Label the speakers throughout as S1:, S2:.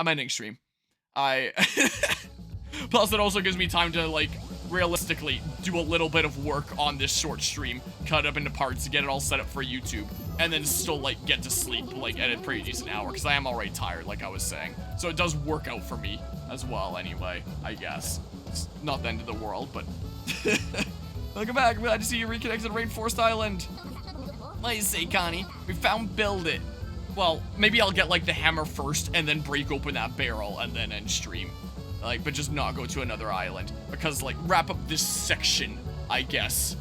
S1: I'm ending stream. Plus, it also gives me time to, like, realistically do a little bit of work on this short stream, cut it up into parts, get it all set up for YouTube, and then still, like, get to sleep, like, at a pretty decent hour, because I am already tired, like I was saying. So it does work out for me as well, anyway, I guess. It's not the end of the world, but... Welcome back. I'm glad to see you reconnected Rainforest Island. What do you say, Connie? We found Build It. Well, maybe I'll get, like, the hammer first, and then break open that barrel, and then end stream. Like, but just not go to another island. Because, like, wrap up this section, I guess.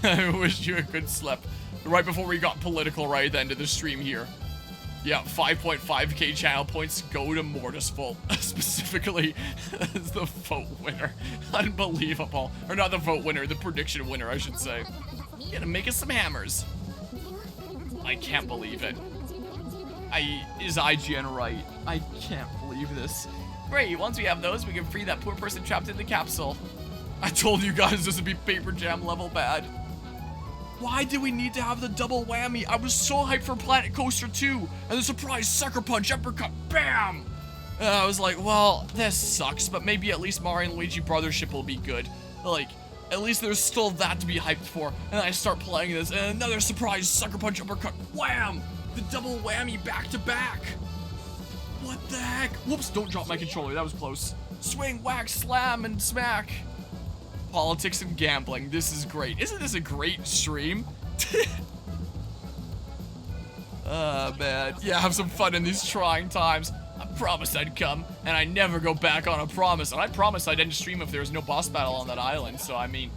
S1: I wish you a good sleep. Right before we got political right at the end of the stream here. Yeah, 5.5k channel points go to Mortisful, specifically as the vote winner. Unbelievable. Or not the vote winner, the prediction winner, I should say. You gotta make us some hammers. I can't believe it. Is IGN right? I can't believe this. Great, once we have those, we can free that poor person trapped in the capsule. I told you guys this would be Paper Jam level bad. Why do we need to have the double whammy? I was so hyped for Planet Coaster 2, and the surprise sucker punch uppercut, bam! And I was like, well, this sucks, but maybe at least Mario and Luigi Brothership will be good. Like, at least there's still that to be hyped for. And I start playing this, and another surprise sucker punch uppercut, wham! The double whammy back to back. What the heck? Whoops, don't drop my controller, that was close. Swing, whack, slam, and smack. Politics and gambling, this is great. Isn't this a great stream? Man. Yeah, have some fun in these trying times. I promised I'd come, and I never go back on a promise. And I promised I'd end stream if there was no boss battle on that island. So, I mean,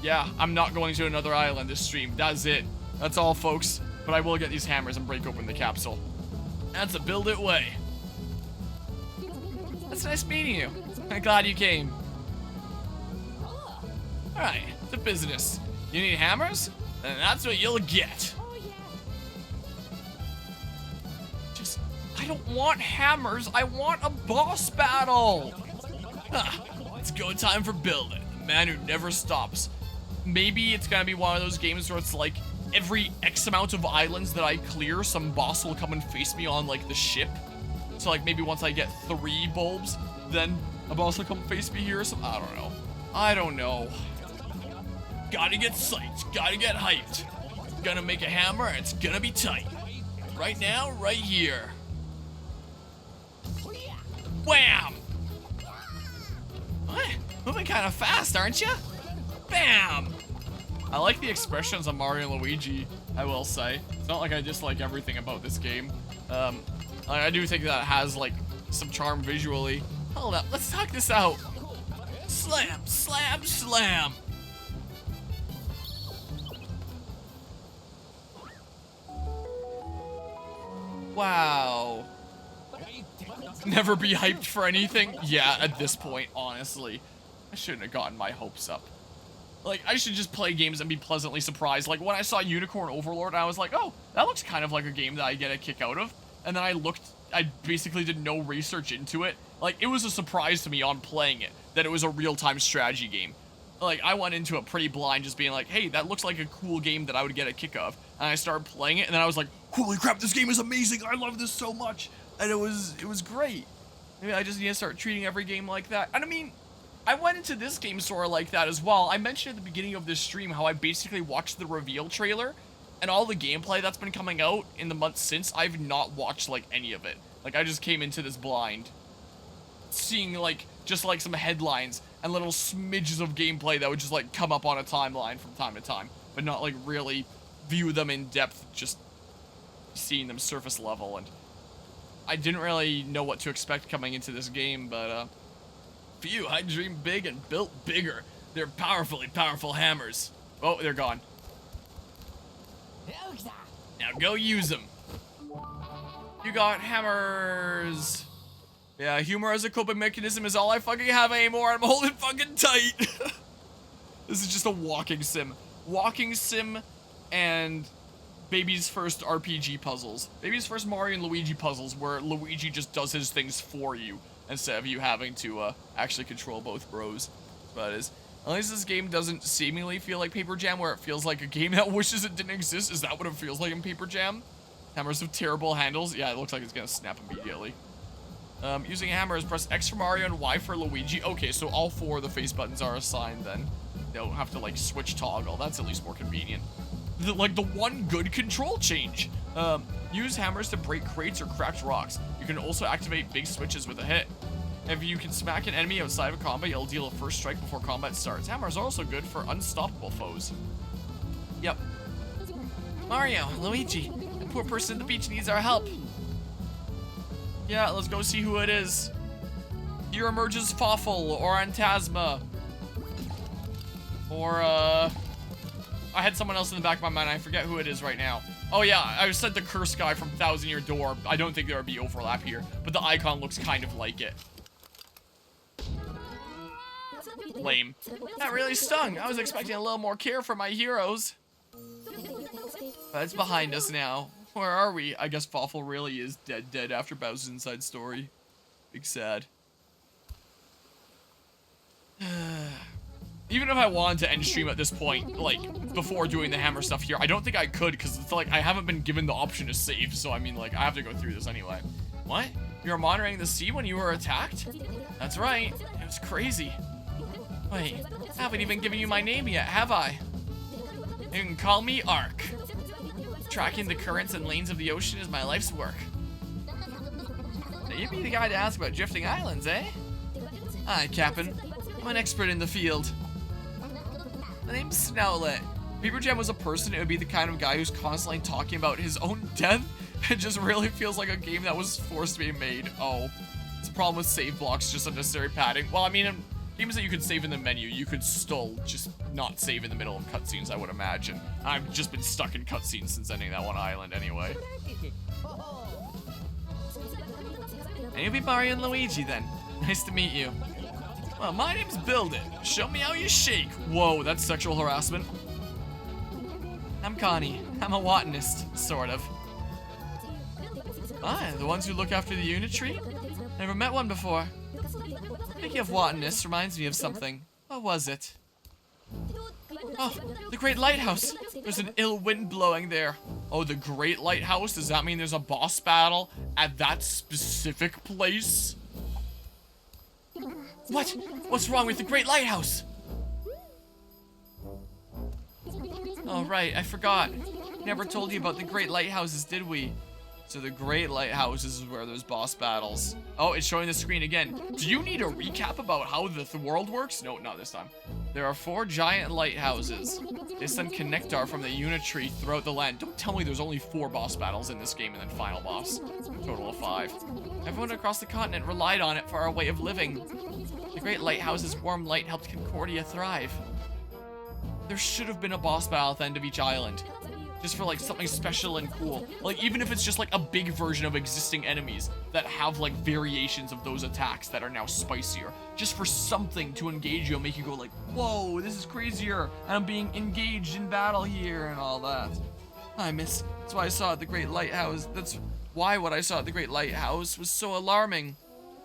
S1: yeah, I'm not going to another island this stream. That's it. That's all, folks. But I will get these hammers and break open the capsule. That's a Build It way. It's nice meeting you. I'm glad you came. Alright, to business. You need hammers? Then that's what you'll get. Just, I don't want hammers. I want a boss battle. It's go time for Build It. The man who never stops. Maybe it's gonna be one of those games where it's like, every X amount of islands that I clear, some boss will come and face me on, like, the ship. So, like, maybe once I get 3 bulbs, then a boss will come face me here or something. I don't know. I don't know. Gotta get psyched. Gotta get hyped. Gonna make a hammer, and it's gonna be tight. Right now, right here. Wham! What? Moving kind of fast, aren't you? Bam! I like the expressions on Mario and Luigi, I will say. It's not like I dislike everything about this game. I do think that it has, like, some charm visually. Hold up, let's talk this out. Slam, slam, slam. Wow. Never be hyped for anything? Yeah, at this point, honestly. I shouldn't have gotten my hopes up. Like, I should just play games and be pleasantly surprised. Like, when I saw Unicorn Overlord, I was like, oh, that looks kind of like a game that I get a kick out of. And then I basically did no research into it. Like, it was a surprise to me on playing it, that it was a real-time strategy game. Like, I went into it pretty blind, just being like, hey, that looks like a cool game that I would get a kick of. And I started playing it, and then I was like, holy crap, this game is amazing, I love this so much. And it was great. Maybe I just need to start treating every game like that. And I mean, I went into this game sort of like that as well. I mentioned at the beginning of this stream how I basically watched the reveal trailer, and all the gameplay that's been coming out in the months since, I've not watched, like, any of it. Like, I just came into this blind. Seeing, like, just, like, some headlines and little smidges of gameplay that would just, like, come up on a timeline from time to time. But not, like, really view them in depth, just seeing them surface level. And I didn't really know what to expect coming into this game, but, phew, I dreamed big and built bigger. They're powerfully powerful hammers. Oh, they're gone. Now go use them. You got hammers. Yeah, humor as a coping mechanism is all I fucking have anymore. I'm holding fucking tight. This is just a walking sim. Walking sim and baby's first RPG puzzles. Baby's first Mario and Luigi puzzles where Luigi just does his things for you instead of you having to actually control both bros. But it is. At least this game doesn't seemingly feel like Paper Jam, where it feels like a game that wishes it didn't exist. Is that what it feels like in Paper Jam? Hammers with terrible handles. Yeah, it looks like it's gonna snap immediately. Using hammers, press X for Mario and Y for Luigi. Okay, so all 4 of the face buttons are assigned then. Don't have to, like, switch toggle. That's at least more convenient. The one good control change. Use hammers to break crates or cracked rocks. You can also activate big switches with a hit. If you can smack an enemy outside of combat, you'll deal a first strike before combat starts. Hammers are also good for unstoppable foes. Yep. Mario, Luigi, the poor person at the beach needs our help. Yeah, let's go see who it is. Here emerges Fawful or Antasma. Or, I had someone else in the back of my mind. I forget who it is right now. Oh, yeah, I said the curse guy from Thousand Year Door. I don't think there would be overlap here, but the icon looks kind of like it. Lame. That really stung. I was expecting a little more care for my heroes. But it's behind us now. Where are we? I guess Fawful really is dead after Bowser's Inside Story. Big sad. Even if I wanted to end stream at this point, like, before doing the hammer stuff here, I don't think I could, because it's like, I haven't been given the option to save, so I mean, like, I have to go through this anyway. What? You were monitoring the sea when you were attacked? That's right. It was crazy. Wait, I haven't even given you my name yet, have I? You can call me Ark. Tracking the currents and lanes of the ocean is my life's work. Now, you'd be the guy to ask about drifting islands, eh? Aye, Captain. I'm an expert in the field. My name's Snoutlet. If Beaver Jam was a person, it would be the kind of guy who's constantly talking about his own death. It just really feels like a game that was forced to be made. Oh, it's a problem with save blocks, just unnecessary padding. Well, I mean, in games that you could save in the menu, you could still just not save in the middle of cutscenes, I would imagine. I've just been stuck in cutscenes since ending that one island anyway. And you'll be Mario and Luigi then. Nice to meet you. Well, my name's Build It. Show me how you shake. Whoa, that's sexual harassment. I'm Connie. I'm a botanist, sort of. Ah, the ones who look after the unit tree? Never met one before. Speaking of botanists reminds me of something. What was it? Oh, the Great Lighthouse. There's an ill wind blowing there. Oh, the Great Lighthouse? Does that mean there's a boss battle at that specific place? What? What's wrong with the Great Lighthouse? Oh, right, I forgot. Never told you about the Great Lighthouses, did we? So the Great Lighthouses is where there's boss battles. Oh, it's showing the screen again. Do you need a recap about how the world works? No, not this time. There are 4 giant lighthouses. They send Connectar from the unit tree throughout the land. Don't tell me there's only 4 boss battles in this game and then final boss. Total of 5. Everyone across the continent relied on it for our way of living. The Great Lighthouse's warm light helped Concordia thrive. There should have been a boss battle at the end of each island. Just for, like, something special and cool. Like, even if it's just, like, a big version of existing enemies that have, like, variations of those attacks that are now spicier. Just for something to engage you and make you go, like, whoa, this is crazier. And I'm being engaged in battle here and all that. I miss. That's why I saw at the Great Lighthouse. That's why what I saw at the Great Lighthouse was so alarming.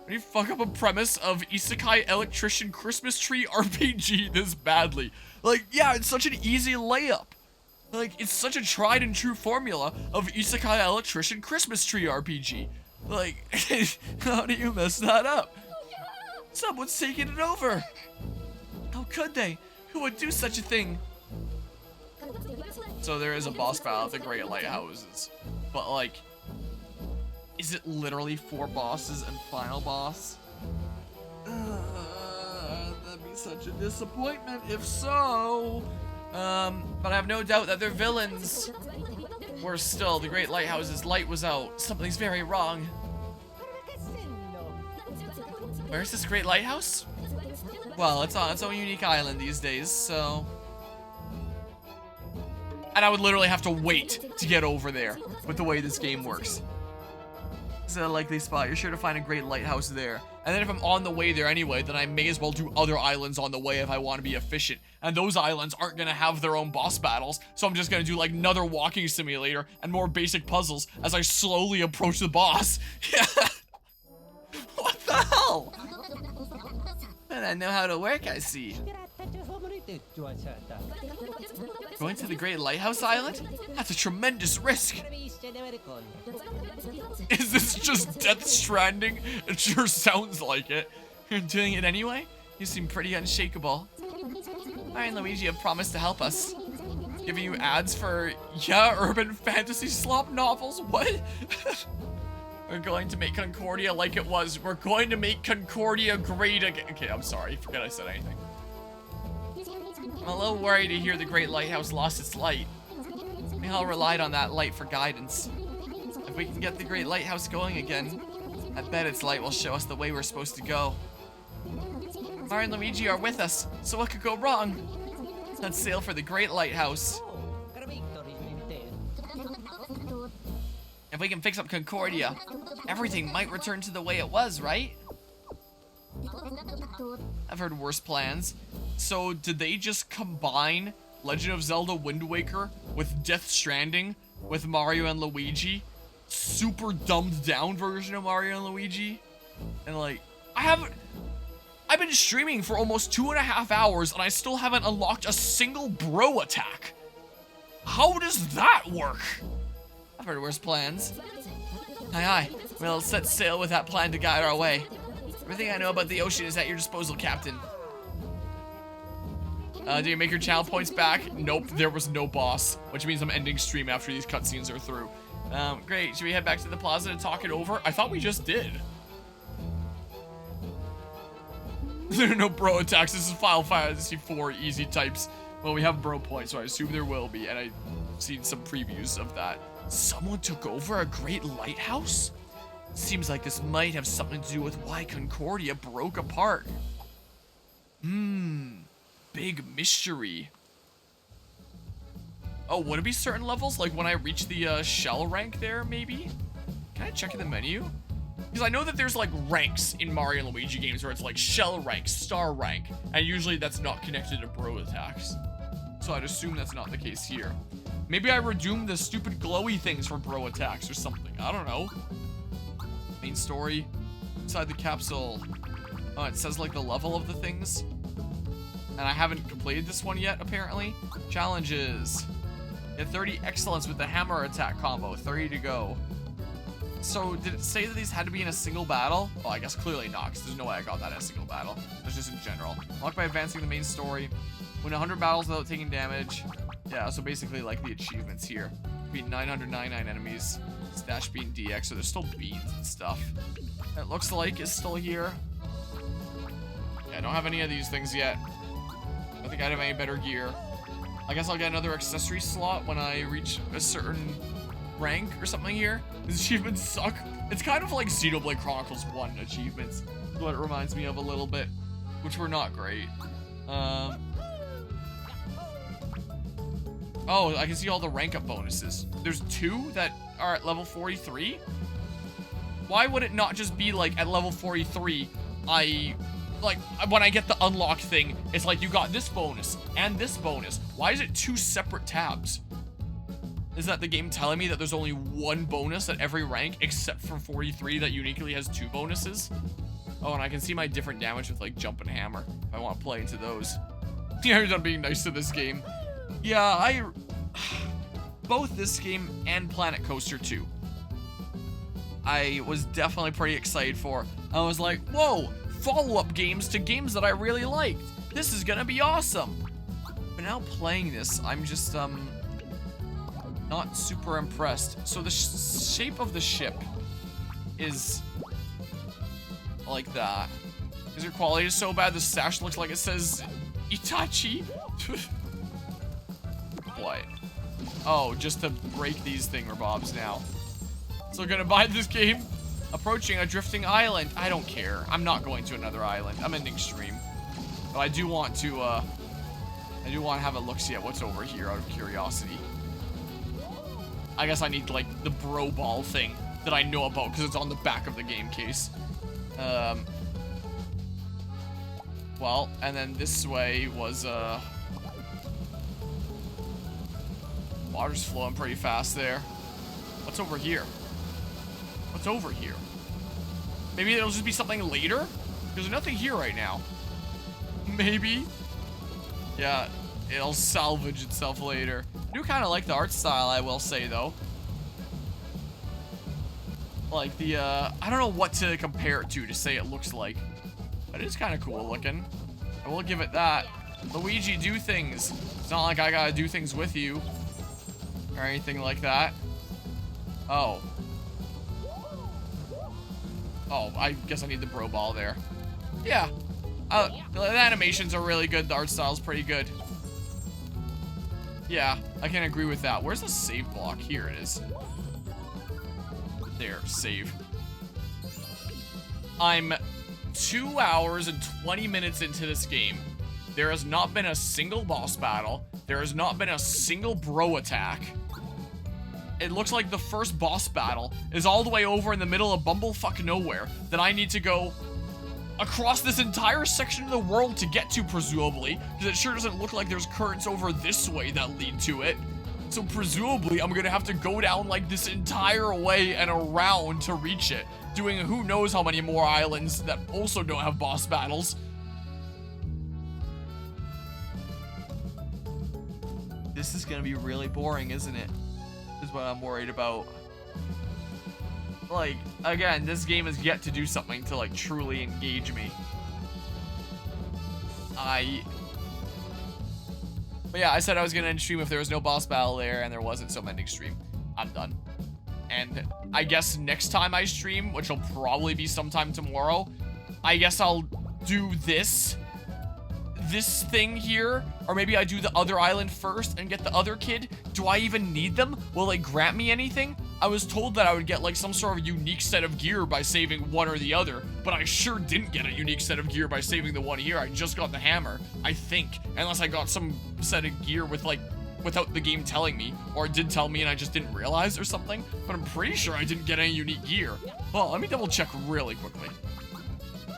S1: When you fuck up a premise of Isekai Electrician Christmas Tree RPG this badly. Like, yeah, it's such an easy layup. Like, it's such a tried and true formula of Isekai Electrician Christmas Tree RPG. Like, how do you mess that up? Someone's taking it over. How could they? Who would do such a thing? So there is a boss battle at the Great Lighthouses. But, like, is it literally 4 bosses and final boss? That'd be such a disappointment if so. But I have no doubt that they're villains. Worse still, the Great Lighthouse's light was out. Something's very wrong. Where's this Great Lighthouse? Well, it's on its own unique island these days, so... And I would literally have to wait to get over there with the way this game works. This is a likely spot. You're sure to find a Great Lighthouse there. And then if I'm on the way there anyway, then I may as well do other islands on the way if I want to be efficient. And those islands aren't going to have their own boss battles, so I'm just going to do like another walking simulator and more basic puzzles as I slowly approach the boss. What the hell? And I know how to work, I see. Going to the Great Lighthouse Island? That's a tremendous risk. Is this just Death Stranding? It sure sounds like it. You're doing it anyway? You seem pretty unshakable. Mario and Luigi have promised to help us. Giving you ads for, yeah, urban fantasy slop novels? What? We're going to make Concordia like it was. We're going to make Concordia great again. Okay, I'm sorry. Forget I said anything. I'm a little worried to hear the Great Lighthouse lost its light. We all relied on that light for guidance. If we can get the Great Lighthouse going again, I bet its light will show us the way we're supposed to go. Mario and Luigi are with us, so what could go wrong? Let's sail for the Great Lighthouse. If we can fix up Concordia, everything might return to the way it was, right? I've heard worse plans. So did they just combine Legend of Zelda Wind Waker with Death Stranding with Mario and Luigi? Super dumbed down version of Mario and Luigi? And like, I've been streaming for almost 2.5 hours and I still haven't unlocked a single bro attack. How does that work? I've heard worse plans. Aye aye, we'll set sail with that plan to guide our way. Everything I know about the ocean is at your disposal, Captain. Do you make your channel points back? Nope, there was no boss, which means I'm ending stream after these cutscenes are through. Great, should we head back to the plaza to talk it over? I thought we just did. There are no bro attacks. This is Final Fantasy 4 easy types. Well, we have bro points, so I assume there will be, and I've seen some previews of that. Someone took over a Great Lighthouse? Seems like this might have something to do with why Concordia broke apart. Big mystery. Oh, would it be certain levels? Like when I reach the shell rank there, maybe? Can I check in the menu? Because I know that there's like ranks in Mario and Luigi games where it's like shell rank, star rank, and usually that's not connected to bro attacks. So I'd assume that's not the case here. Maybe I redeemed the stupid glowy things for bro attacks or something. I don't know. Main story. Inside the capsule. Oh, it says like the level of the things. And I haven't completed this one yet, apparently. Challenges. Get 30 excellence with the hammer attack combo. 30 to go. So, did it say that these had to be in a single battle? Oh, I guess clearly not, because there's no way I got that in a single battle. That's just in general. Unlocked by advancing the main story. Win 100 battles without taking damage. Yeah, so basically like the achievements here. Beat 999 enemies. Stash bean DX, so there's still beans and stuff. It looks like it's still here. Yeah, I don't have any of these things yet. I don't think I'd have any better gear. I guess I'll get another accessory slot when I reach a certain rank or something here. These achievements suck. It's kind of like Xenoblade Chronicles 1 achievements. Is what it reminds me of a little bit. Which were not great. Oh, I can see all the rank up bonuses. There's 2 that are at level 43? Why would it not just be like at level 43, like when I get the unlock thing, it's like you got this bonus and this bonus. Why is it 2 separate tabs? Is that the game telling me that there's only 1 bonus at every rank except for 43 that uniquely has 2 bonuses? Oh, and I can see my different damage with like jump and hammer if I want to play into those. Yeah, you're done being nice to this game. Yeah, both this game and Planet Coaster 2. I was definitely pretty excited for. I was like, whoa, follow-up games to games that I really liked. This is gonna be awesome. But now playing this, I'm just, not super impressed. So the shape of the ship is like that. Because your quality is so bad, the sash looks like it says Itachi. What? Oh, just to break these thingamabobs now. So gonna buy this game. Approaching a drifting island. I don't care. I'm not going to another island. I'm ending stream. But I do want to have a look-see at what's over here out of curiosity. I guess I need, like, the bro ball thing that I know about because it's on the back of the game case. Well, and then this way was, water's flowing pretty fast there. What's over here? What's over here? Maybe it'll just be something later? There's nothing here right now. Maybe. Yeah, It'll salvage itself later. I do kind of like the art style, I will say, though. Like the, I don't know what to compare it to say it looks like. But it's kind of cool looking. I will give it that. Luigi, do things. It's not like I gotta do things with you. Or anything like that. Oh. Oh, I guess I need the bro ball there. Yeah. The animations are really good. The art style's pretty good. Yeah, I can agree with that. Where's the save block? Here it is. There, save. I'm 2 hours and 20 minutes into this game. There has not been a single boss battle. There has not been a single bro attack. It looks like the first boss battle is all the way over in the middle of bumblefuck nowhere that I need to go across this entire section of the world to get to, presumably, because it sure doesn't look like there's currents over this way that lead to it. So presumably, I'm gonna have to go down like this entire way and around to reach it, doing who knows how many more islands that also don't have boss battles. This is gonna be really boring, isn't it? Is what I'm worried about. Like, again, this game has yet to do something to, like, truly engage me. But yeah, I said I was gonna end stream if there was no boss battle there, and there wasn't, so I'm ending stream. I'm done. And I guess next time I stream, which will probably be sometime tomorrow, I guess I'll do this thing here, or maybe I do the other island first and get the other kid. Do I even need them? Will they grant me anything? I was told that I would get like some sort of unique set of gear by saving one or the other, but I sure didn't get a unique set of gear by saving the one here. I just got the hammer, I think, unless I got some set of gear with like without the game telling me, or it did tell me and I just didn't realize or something, but I'm pretty sure I didn't get any unique gear. Well, let me double check really quickly,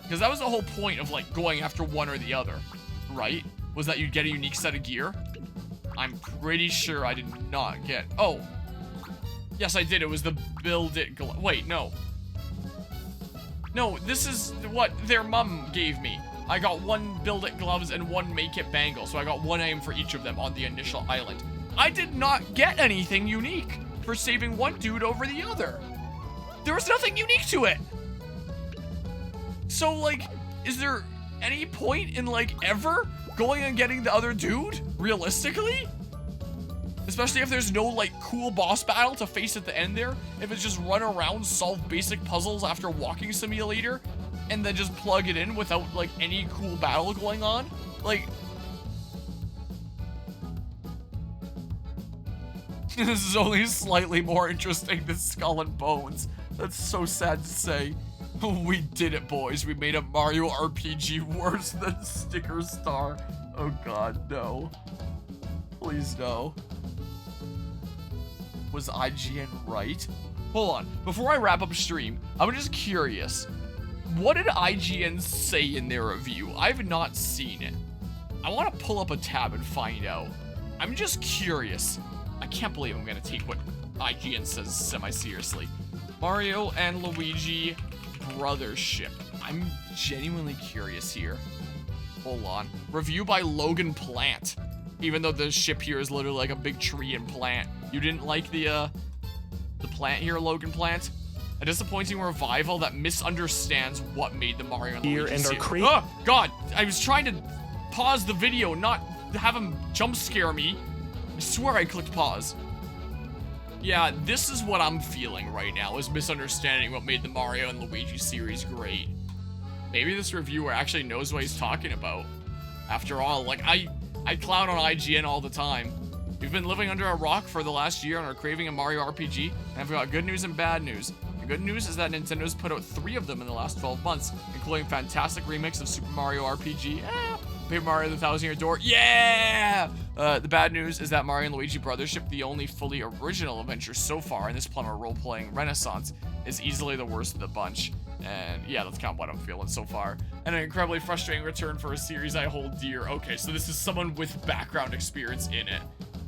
S1: because that was the whole point of like going after one or the other, right? Was that you'd get a unique set of gear? I'm pretty sure I did not get... Oh. Yes, I did. It was the build it... Wait, no. No, this is what their mom gave me. I got one build it gloves and one make it bangle. So I got one item for each of them on the initial island. I did not get anything unique for saving one dude over the other. There was nothing unique to it. So, like, is there any point in, like, ever going and getting the other dude, realistically? Especially if there's no, like, cool boss battle to face at the end there. If it's just run around, solve basic puzzles after walking simulator, and then just plug it in without, like, any cool battle going on. Like, this is only slightly more interesting than Skull and Bones. That's so sad to say. We did it, boys. We made a Mario RPG worse than Sticker Star. Oh god, no. Please no. Was IGN right? Hold on. Before I wrap up stream, I'm just curious. What did IGN say in their review? I've not seen it. I want to pull up a tab and find out. I'm just curious. I can't believe I'm going to take what IGN says semi-seriously. Mario and Luigi Brothership. I'm genuinely curious here. Hold on. Review by Logan Plant. Even though the ship here is literally like a big tree and plant. You didn't like the plant here, Logan Plant? A disappointing revival that misunderstands what made the Mario and Luigi series. Oh, God! I was trying to pause the video, not have him jump scare me. I swear I clicked pause. Yeah, this is what I'm feeling right now, is misunderstanding what made the Mario and Luigi series great. Maybe this reviewer actually knows what he's talking about. After all, like, I clown on IGN all the time. We've been living under a rock for the last year and are craving a Mario RPG, and I've got good news and bad news. The good news is that Nintendo's put out 3 of them in the last 12 months, including fantastic remix of Super Mario RPG, Paper Mario the Thousand Year Door, yeah! The bad news is that Mario and Luigi Brothership, the only fully original adventure so far in this plumber role-playing renaissance, is easily the worst of the bunch. And yeah, that's kind of what I'm feeling so far. And an incredibly frustrating return for a series I hold dear. Okay, so this is someone with background experience in it.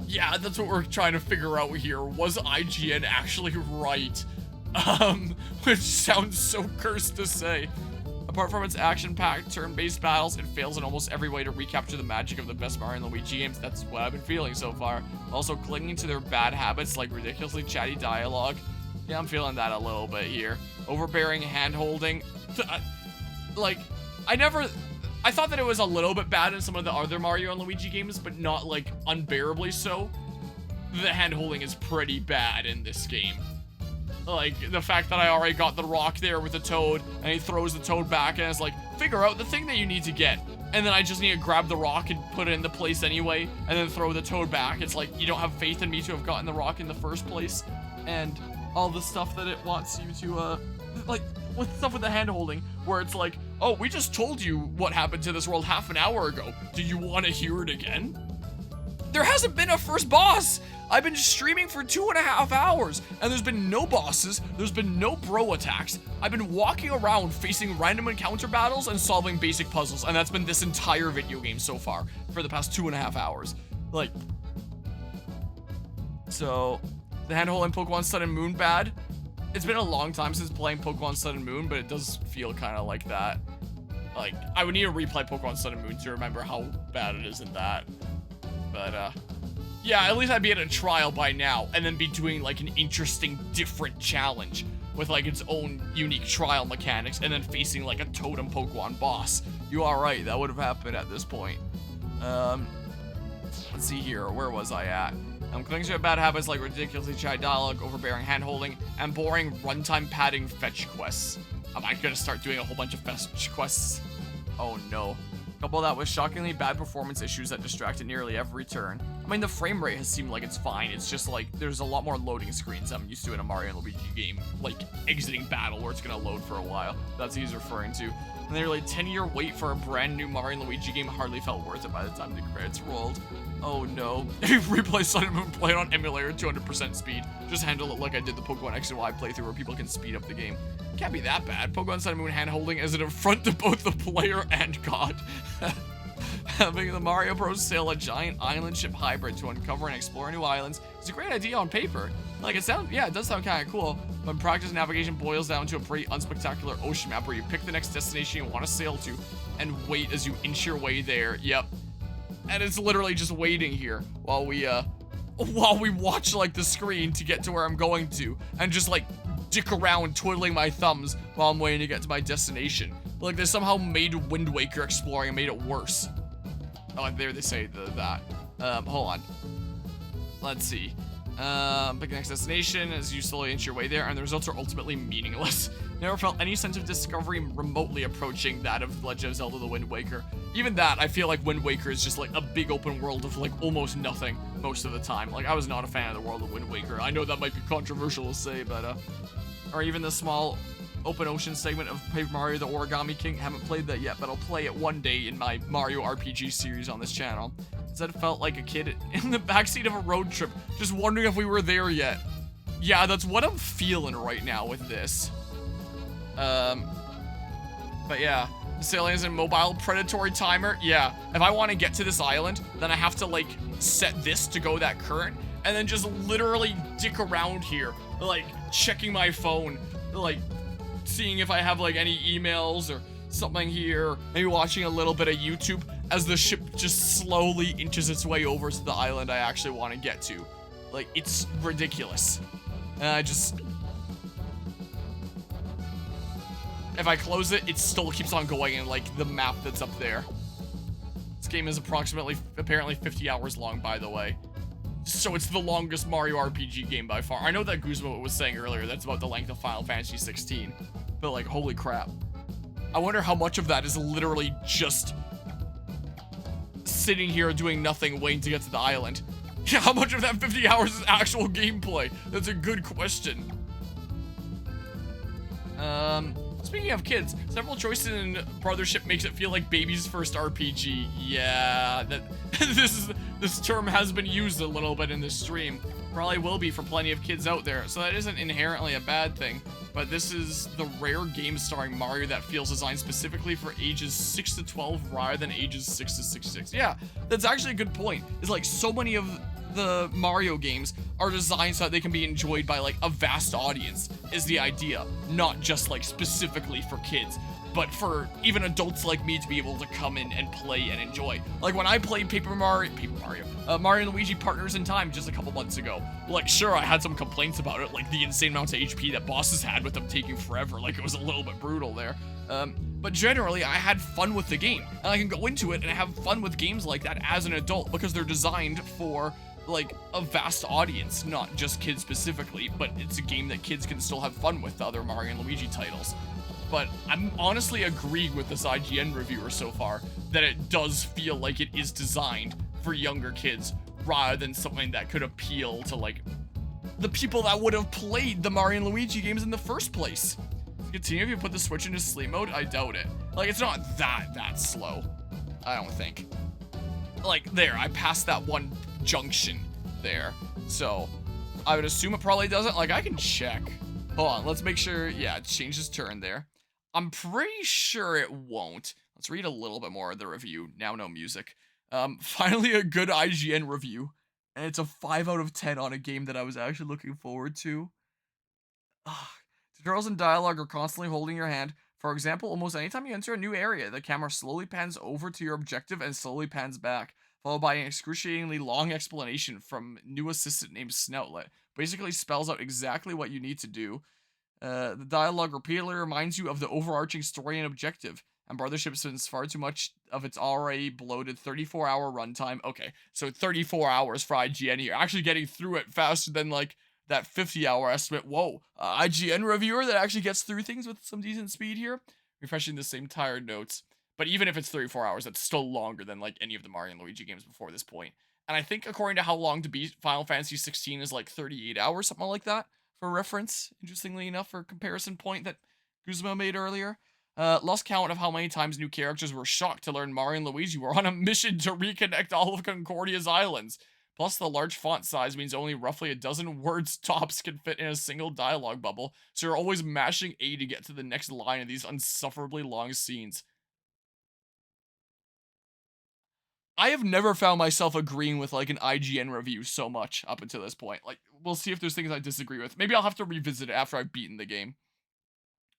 S1: Yeah, that's what we're trying to figure out here. Was IGN actually right? Which sounds so cursed to say. Apart from its action-packed, turn-based battles, it fails in almost every way to recapture the magic of the best Mario and Luigi games. That's what I've been feeling so far. Also, clinging to their bad habits like ridiculously chatty dialogue. Yeah, I'm feeling that a little bit here. Overbearing hand-holding. Like, I thought that it was a little bit bad in some of the other Mario and Luigi games, but not, like, unbearably so. The hand-holding is pretty bad in this game. Like, the fact that I already got the rock there with the toad, and he throws the toad back, and it's like, figure out the thing that you need to get. And then I just need to grab the rock and put it into place anyway, and then throw the toad back. It's like, you don't have faith in me to have gotten the rock in the first place. And all the stuff that it wants you to, like, with stuff with the hand-holding, where it's like, oh, we just told you what happened to this world half an hour ago. Do you want to hear it again? There hasn't been a first boss! I've been streaming for 2.5 hours, and there's been no bosses, there's been no bro attacks. I've been walking around facing random encounter battles and solving basic puzzles, and that's been this entire video game so far for the past 2.5 hours. Like, so, the hand-holding Pokemon Sun and Moon bad? It's been a long time since playing Pokemon Sun and Moon, but it does feel kind of like that. Like, I would need to replay Pokemon Sun and Moon to remember how bad it is in that. But, yeah, at least I'd be at a trial by now, and then be doing, like, an interesting, different challenge with, like, its own unique trial mechanics, and then facing, like, a totem Pokemon boss. You are right, that would have happened at this point. Let's see here, where was I at? I'm clinging to bad habits like ridiculously shy dialogue, overbearing hand-holding, and boring runtime padding fetch quests. Am I gonna start doing a whole bunch of fetch quests? Oh no. Couple that with shockingly bad performance issues that distract at nearly every turn. I mean, the frame rate has seemed like it's fine. It's just like, there's a lot more loading screens I'm used to in a Mario and Luigi game. Like, exiting battle where it's gonna load for a while. That's what he's referring to. And nearly 10-year wait for a brand new Mario and Luigi game hardly felt worth it by the time the credits rolled. Oh no. If replay Sun and Moon, play it on emulator 200% speed. Just handle it like I did the Pokemon X and Y playthrough where people can speed up the game. Can't be that bad. Pokemon Sun and Moon hand-holding is an affront to both the player and God. Having the Mario Bros. Sail a giant island ship hybrid to uncover and explore new islands is a great idea on paper. Like, it does sound kind of cool, but practice navigation boils down to a pretty unspectacular ocean map where you pick the next destination you want to sail to and wait as you inch your way there. Yep. And it's literally just waiting here while we watch, like, the screen to get to where I'm going to, and just, like, dick around twiddling my thumbs while I'm waiting to get to my destination. Like, they somehow made Wind Waker exploring and made it worse. Oh, there they say that. Hold on. Let's see. Pick the next destination as you slowly inch your way there, and the results are ultimately meaningless. Never felt any sense of discovery remotely approaching that of Legend of Zelda The Wind Waker. Even that, I feel like Wind Waker is just like a big open world of like almost nothing most of the time. Like, I was not a fan of the world of Wind Waker. I know that might be controversial to say, but or even the small open ocean segment of Paper Mario the Origami King. Haven't played that yet, but I'll play it one day in my Mario RPG series on this channel. Instead, it felt like a kid in the backseat of a road trip, just wondering if we were there yet. Yeah, that's what I'm feeling right now with this. But yeah, the sailing is a mobile predatory timer. Yeah, if I want to get to this island, then I have to like set this to go that current, and then just literally dick around here, like checking my phone, like seeing if I have like any emails or something here, maybe watching a little bit of YouTube as the ship just slowly inches its way over to the island I actually want to get to. Like, it's ridiculous. And I just... If I close it, it still keeps on going in, like, the map that's up there. This game is apparently 50 hours long, by the way. So it's the longest Mario RPG game by far. I know that Guzmo was saying earlier that's about the length of Final Fantasy 16. But, like, holy crap. I wonder how much of that is literally just sitting here doing nothing, waiting to get to the island. How much of that 50 hours is actual gameplay? That's a good question. Speaking of kids, several choices in Brothership makes it feel like baby's first RPG. Yeah, that this term has been used a little bit in this stream. Probably will be for plenty of kids out there, so that isn't inherently a bad thing. But this is the rare game starring Mario that feels designed specifically for ages 6 to 12 rather than ages 6 to 66. Yeah, that's actually a good point. It's like so many of the Mario games are designed so that they can be enjoyed by like a vast audience is the idea, not just like specifically for kids, but for even adults like me to be able to come in and play and enjoy. Like when I played Mario and Luigi Partners in Time just a couple months ago. Like sure, I had some complaints about it, like the insane amount of HP that bosses had with them taking forever, like it was a little bit brutal there. But generally, I had fun with the game, and I can go into it and have fun with games like that as an adult because they're designed for like a vast audience, not just kids specifically, but it's a game that kids can still have fun with, the other Mario and Luigi titles. But I'm honestly agreeing with this IGN reviewer so far that it does feel like it is designed for younger kids rather than something that could appeal to like the people that would have played the Mario and Luigi games in the first place. Continue if you put the Switch into sleep mode? I doubt it. Like, it's not that slow. I don't think. Like, there, I passed that one junction there. So, I would assume it probably doesn't. Like, I can check. Hold on, let's make sure. Yeah, it changes turn there. I'm pretty sure it won't. Let's read a little bit more of the review. Now no music. Finally a good IGN review. And it's a 5 out of 10 on a game that I was actually looking forward to. Tutorials and dialogue are constantly holding your hand. For example, almost anytime you enter a new area, the camera slowly pans over to your objective and slowly pans back, followed by an excruciatingly long explanation from new assistant named Snoutlet. Basically spells out exactly what you need to do. The dialogue repeatedly reminds you of the overarching story and objective, and Brothership spends far too much of its already bloated 34-hour runtime. Okay, so 34 hours for IGN here. Actually getting through it faster than, like, that 50-hour estimate. Whoa, IGN reviewer that actually gets through things with some decent speed here. Refreshing the same tired notes. But even if it's 34 hours, that's still longer than, like, any of the Mario and Luigi games before this point. And I think according to how long to beat Final Fantasy 16 is, like, 38 hours, something like that. For reference, interestingly enough, for a comparison point that Guzma made earlier. Lost count of how many times new characters were shocked to learn Mario and Luigi were on a mission to reconnect all of Concordia's islands. Plus, the large font size means only roughly a dozen words tops can fit in a single dialogue bubble, so you're always mashing A to get to the next line of these unsufferably long scenes. I have never found myself agreeing with, like, an IGN review so much up until this point. Like, we'll see if there's things I disagree with. Maybe I'll have to revisit it after I've beaten the game.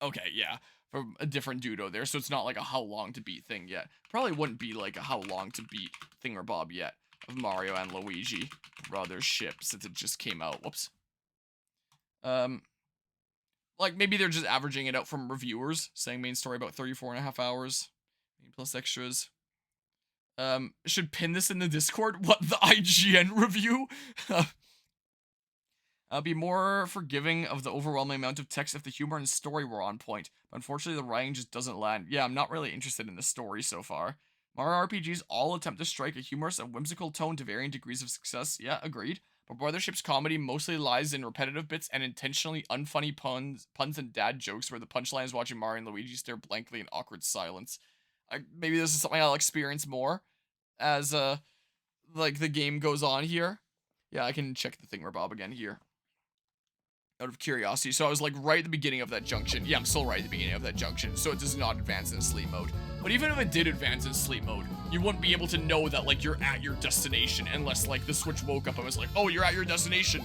S1: Okay, yeah, from a different dudo there, so it's not like a how long to beat thing yet. Probably wouldn't be like a how long to beat thingamabob yet of Mario and Luigi Brothership since it just came out. Whoops. Like, maybe they're just averaging it out from reviewers, saying main story about 34.5 hours, plus extras. Should pin this in the Discord. What, the IGN review? Be more forgiving of the overwhelming amount of text if the humor and story were on point. But unfortunately, the writing just doesn't land. Yeah, I'm not really interested in the story so far. Mario RPGs all attempt to strike a humorous and whimsical tone to varying degrees of success. Yeah, agreed. But Brothership's comedy mostly lies in repetitive bits and intentionally unfunny puns and dad jokes where the punchline is watching Mario and Luigi stare blankly in awkward silence. Maybe this is something I'll experience more as, like, the game goes on here. Yeah, I can check the thingamabob again here. Out of curiosity. So I was, like, right at the beginning of that junction. Yeah, I'm still right at the beginning of that junction, so it does not advance in sleep mode. But even if it did advance in sleep mode, you wouldn't be able to know that, like, you're at your destination unless, like, the Switch woke up and was like, oh, you're at your destination.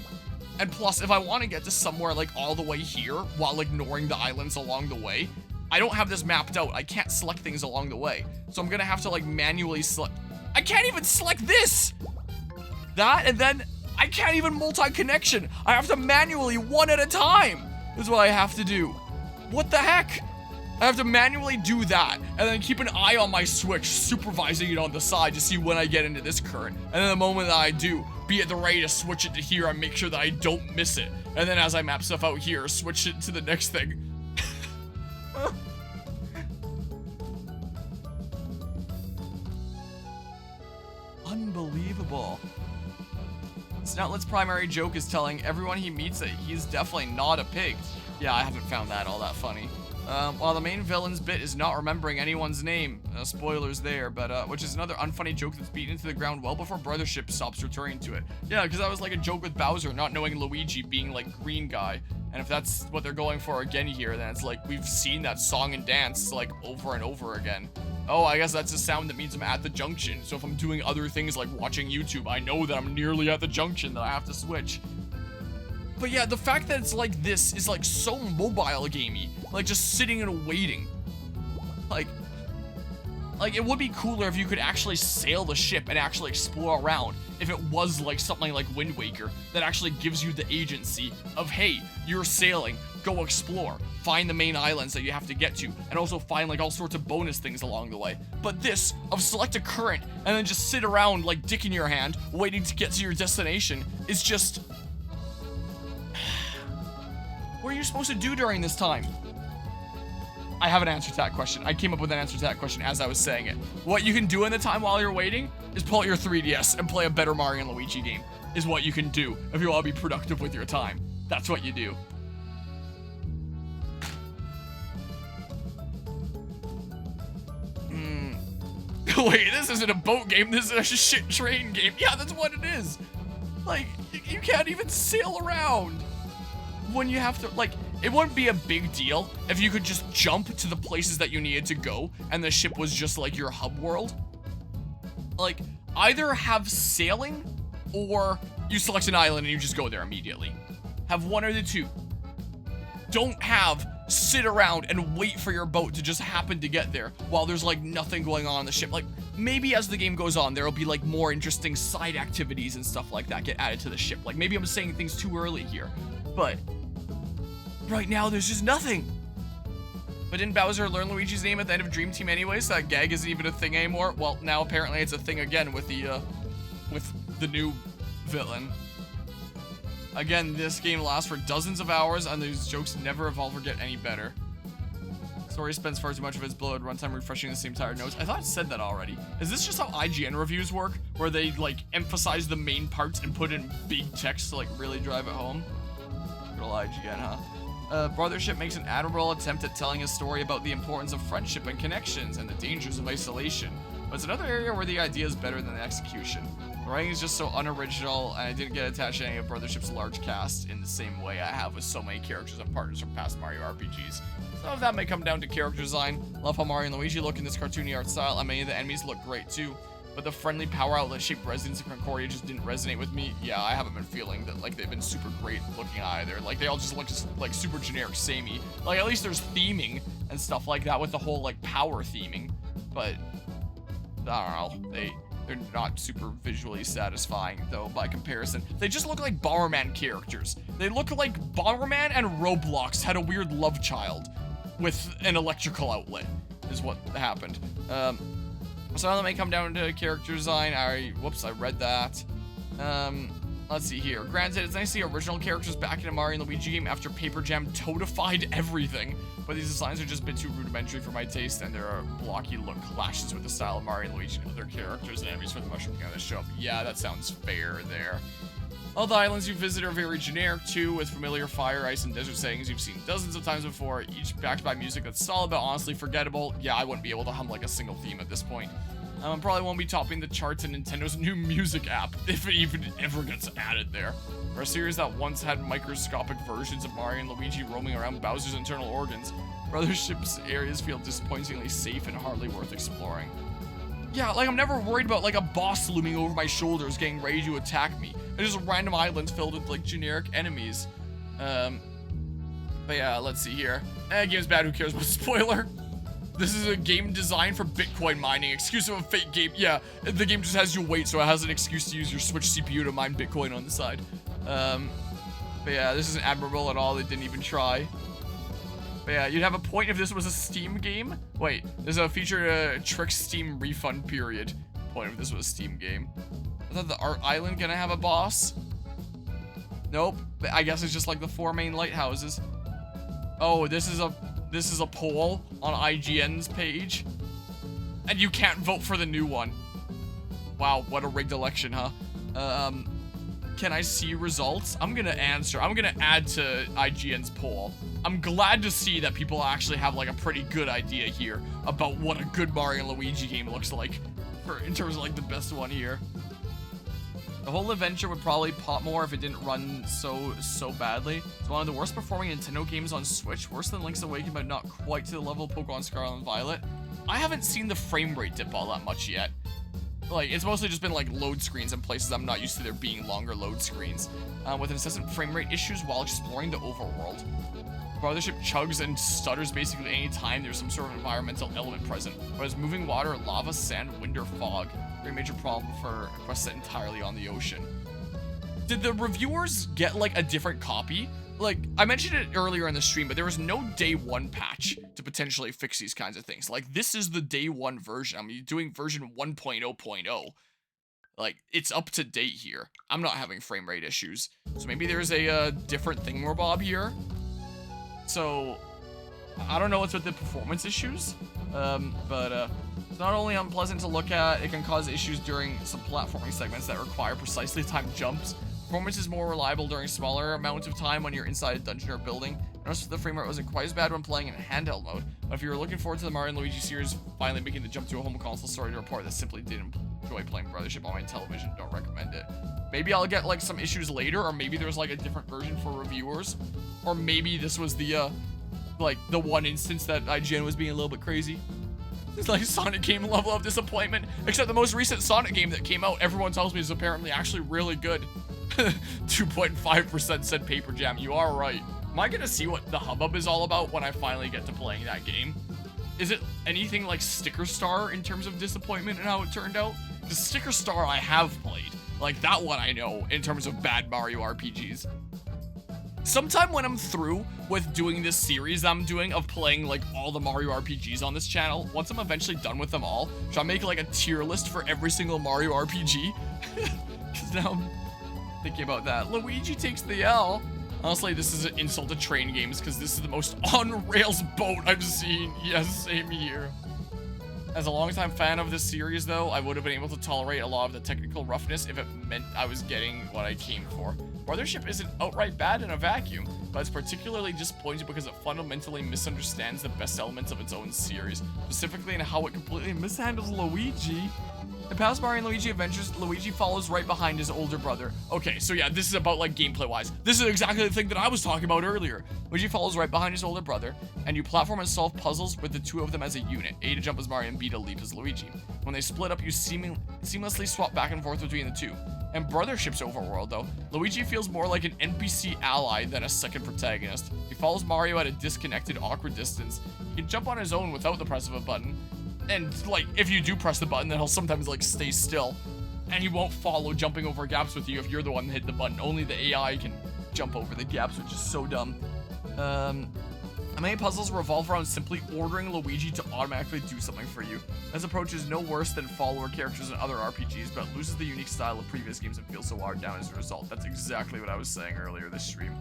S1: And plus, if I want to get to somewhere, like, all the way here while ignoring the islands along the way, I don't have this mapped out. I can't select things along the way. So I'm gonna have to, like, manually select. I can't even select this! That, and then I can't even multi-connection. I have to manually, one at a time. This is what I have to do. What the heck? I have to manually do that, and then keep an eye on my Switch, supervising it on the side to see when I get into this current. And then the moment that I do, be at the ready to switch it to here and make sure that I don't miss it. And then as I map stuff out here, switch it to the next thing. Unbelievable. Snoutlet's primary joke is telling everyone he meets that he's definitely not a pig. Yeah, I haven't found that all that funny. While the main villain's bit is not remembering anyone's name. Spoilers there, but, which is another unfunny joke that's beaten into the ground well before Brothership stops returning to it. Yeah, because that was like a joke with Bowser not knowing Luigi being, like, green guy. And if that's what they're going for again here, then it's like, we've seen that song and dance, like, over and over again. Oh, I guess that's a sound that means I'm at the junction. So if I'm doing other things like watching YouTube, I know that I'm nearly at the junction that I have to switch. But yeah, the fact that it's like this is like so mobile gamey. Like just sitting and waiting. Like it would be cooler if you could actually sail the ship and actually explore around. If it was like something like Wind Waker that actually gives you the agency of, hey, you're sailing, go explore, find the main islands that you have to get to, and also find like all sorts of bonus things along the way. But this, of select a current and then just sit around like dick in your hand, waiting to get to your destination, is just... What are you supposed to do during this time? I have an answer to that question. I came up with an answer to that question as I was saying it. What you can do in the time while you're waiting is pull out your 3DS and play a better Mario and Luigi game, is what you can do if you want to be productive with your time. That's what you do. Wait, this isn't a boat game, this is a shit train game. Yeah, that's what it is. Like, you can't even sail around. When you have to, like, it wouldn't be a big deal if you could just jump to the places that you needed to go and the ship was just like your hub world. Like, either have sailing or you select an island and you just go there immediately. Have one or the two. Don't have sit around and wait for your boat to just happen to get there while there's like nothing going on the ship. Like, maybe as the game goes on, there'll be like more interesting side activities and stuff like that get added to the ship. Like, maybe I'm saying things too early here, but right now there's just nothing. But didn't Bowser learn Luigi's name at the end of Dream Team anyway, so that gag isn't even a thing anymore? Well, now apparently it's a thing again with the new villain. Again, this game lasts for dozens of hours, and these jokes never evolve or get any better. Story spends far too much of its bloated runtime refreshing the same tired notes. I thought it said that already. Is this just how IGN reviews work? Where they, like, emphasize the main parts and put in big text to, like, really drive it home? Good ol' IGN, huh? Brothership makes an admirable attempt at telling a story about the importance of friendship and connections and the dangers of isolation. But it's another area where the idea is better than the execution. The writing is just so unoriginal, and I didn't get attached to any of Brothership's large cast in the same way I have with so many characters and partners from past Mario RPGs. Some of that may come down to character design. Love how Mario and Luigi look in this cartoony art style, and many of the enemies look great too. But the friendly power outlet shaped residents of Concordia just didn't resonate with me. Yeah, I haven't been feeling that like they've been super great looking either. Like, they all just look just like super generic samey. Like, at least there's theming and stuff like that with the whole like power theming. But I don't know, they're not super visually satisfying though by comparison. They just look like Bomberman characters. They look like Bomberman and Roblox had a weird love child with an electrical outlet is what happened. So that may come down to character design. Whoops, I read that. Let's see here. Granted, it's nice to see original characters back in a Mario and Luigi game after Paper Jam toadified everything, but these designs are just a bit too rudimentary for my taste, and their blocky look clashes with the style of Mario and Luigi and other characters and enemies for the Mushroom King on the show. Yeah, that sounds fair there. All the islands you visit are very generic too, with familiar fire, ice, and desert settings you've seen dozens of times before, each backed by music that's solid but honestly forgettable. Yeah, I wouldn't be able to hum like a single theme at this point. Probably won't be topping the charts in Nintendo's new music app, if it even ever gets added there. For a series that once had microscopic versions of Mario and Luigi roaming around Bowser's internal organs, Brothership's areas feel disappointingly safe and hardly worth exploring. Yeah, like, I'm never worried about, like, a boss looming over my shoulders getting ready to attack me. There's just random islands filled with, like, generic enemies. But yeah, let's see here. Game's bad, who cares? But spoiler. This is a game designed for Bitcoin mining, excuse of a fake game. Yeah, the game just has you wait, so it has an excuse to use your Switch CPU to mine Bitcoin on the side. But yeah, this isn't admirable at all. They didn't even try. But yeah, you'd have a point if this was a Steam game. Wait, there's a feature trick Steam refund period. Point if this was a Steam game. I thought the Art Island gonna have a boss. Nope. I guess it's just like the 4 main lighthouses. Oh, this is a poll on IGN's page, and you can't vote for the new one. Wow, what a rigged election, huh? Can I see results? I'm gonna answer. I'm gonna add to IGN's poll. I'm glad to see that people actually have like a pretty good idea here about what a good Mario and Luigi game looks like in terms of like the best one here. The whole adventure would probably pop more if it didn't run so badly. It's one of the worst performing Nintendo games on Switch, worse than Link's Awakening, but not quite to the level of Pokemon Scarlet and Violet. I haven't seen the frame rate dip all that much yet. Like, it's mostly just been like load screens in places I'm not used to there being longer load screens, with incessant frame rate issues while exploring the overworld. Brothership chugs and stutters basically any time there's some sort of environmental element present, whereas moving water, lava, sand, wind, or fog, very major problem for quests set entirely on the ocean. Did the reviewers get like a different copy? Like, I mentioned it earlier in the stream, but there was no day one patch to potentially fix these kinds of things. Like, this is the day one version. I mean, doing version 1.0.0. Like, it's up to date here. I'm not having frame rate issues. So maybe there's a different thingamabob here. So, I don't know what's with the performance issues, but it's not only unpleasant to look at, it can cause issues during some platforming segments that require precisely timed jumps. Performance is more reliable during smaller amounts of time when you're inside a dungeon or building. Notice the frame rate wasn't quite as bad when playing in handheld mode, but if you were looking forward to the Mario and Luigi series finally making the jump to a home console, sorry to report that simply didn't enjoy playing Brothership on my television, don't recommend it. Maybe I'll get like some issues later, or maybe there's like a different version for reviewers, or maybe this was the like the one instance that IGN was being a little bit crazy. It's like Sonic game level of disappointment, except the most recent Sonic game that came out, everyone tells me is apparently actually really good. 2.5% said Paper Jam. You are right. Am I gonna see what the hubbub is all about when I finally get to playing that game? Is it anything like Sticker Star in terms of disappointment and how it turned out? Because Sticker Star I have played. Like, that one I know in terms of bad Mario RPGs. Sometime when I'm through with doing this series I'm doing of playing like all the Mario RPGs on this channel, once I'm eventually done with them all, should I make like a tier list for every single Mario RPG? Because now I'm thinking about that. Luigi takes the L. Honestly, this is an insult to train games because this is the most on-rails boat I've seen. Yes, same here. As a longtime fan of this series, though, I would have been able to tolerate a lot of the technical roughness if it meant I was getting what I came for. Brothership isn't outright bad in a vacuum, but it's particularly disappointing because it fundamentally misunderstands the best elements of its own series, specifically in how it completely mishandles Luigi. In past Mario and Luigi adventures, Luigi follows right behind his older brother. Okay, so yeah, this is about like gameplay-wise. This is exactly the thing that I was talking about earlier. Luigi follows right behind his older brother, and you platform and solve puzzles with the two of them as a unit. A to jump as Mario and B to leap as Luigi. When they split up, you seamlessly swap back and forth between the two. In Brothership's overworld, though, Luigi feels more like an NPC ally than a second protagonist. He follows Mario at a disconnected, awkward distance. He can jump on his own without the press of a button. And, like, if you do press the button, then he'll sometimes, like, stay still. And he won't follow jumping over gaps with you if you're the one that hit the button. Only the AI can jump over the gaps, which is so dumb. Many puzzles revolve around simply ordering Luigi to automatically do something for you. This approach is no worse than follower characters in other RPGs, but it loses the unique style of previous games and feels so watered down as a result. That's exactly what I was saying earlier this stream.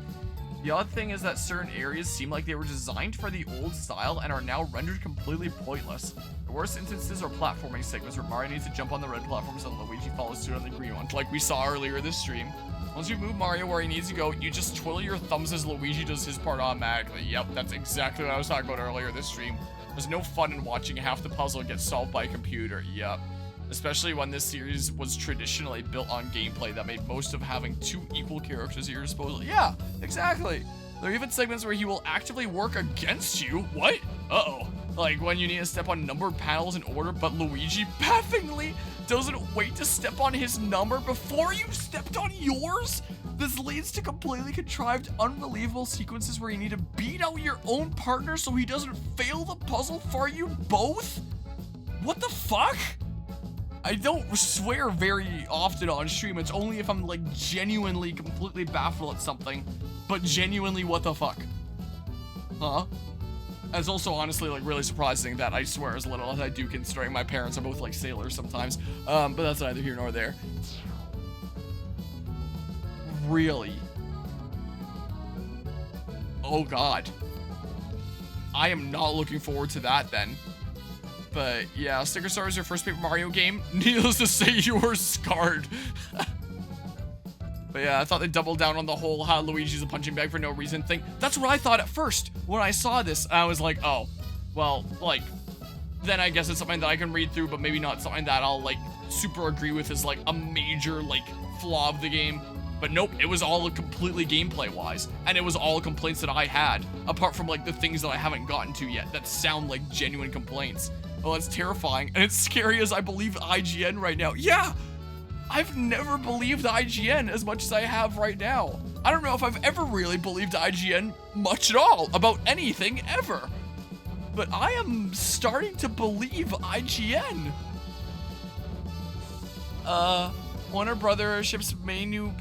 S1: The odd thing is that certain areas seem like they were designed for the old style and are now rendered completely pointless. The worst instances are platforming segments where Mario needs to jump on the red platforms and Luigi follows suit on the green ones, like we saw earlier this stream. Once you move Mario where he needs to go, you just twiddle your thumbs as Luigi does his part automatically. Yep, that's exactly what I was talking about earlier this stream. There's no fun in watching half the puzzle get solved by a computer. Yep. Especially when this series was traditionally built on gameplay that made most of having two equal characters at your disposal. Yeah, exactly. There are even segments where he will actively work against you. What? Uh-oh. Like when you need to step on numbered panels in order, but Luigi baffingly doesn't wait to step on his number before you stepped on yours? This leads to completely contrived, unbelievable sequences where you need to beat out your own partner so he doesn't fail the puzzle for you both? What the fuck? I don't swear very often on stream. It's only if I'm like genuinely completely baffled at something, but genuinely what the fuck? Huh? And it's also honestly like really surprising that I swear as little as I do, considering my parents are both like sailors sometimes. But that's neither here nor there. Really? Oh god. I am not looking forward to that then. But yeah, Sticker Star is your first Paper Mario game. Needless to say, you were scarred. But yeah, I thought they doubled down on the whole how Luigi's a punching bag for no reason thing. That's what I thought at first when I saw this. I was like, oh, well, like, then I guess it's something that I can read through, but maybe not something that I'll like super agree with as like a major like flaw of the game. But nope, it was all completely gameplay-wise, and it was all complaints that I had, apart from like the things that I haven't gotten to yet that sound like genuine complaints. Well, it's terrifying, and it's scary as I believe IGN right now. Yeah, I've never believed IGN as much as I have right now. I don't know if I've ever really believed IGN much at all about anything ever, but I am starting to believe IGN. One of Brothership's main new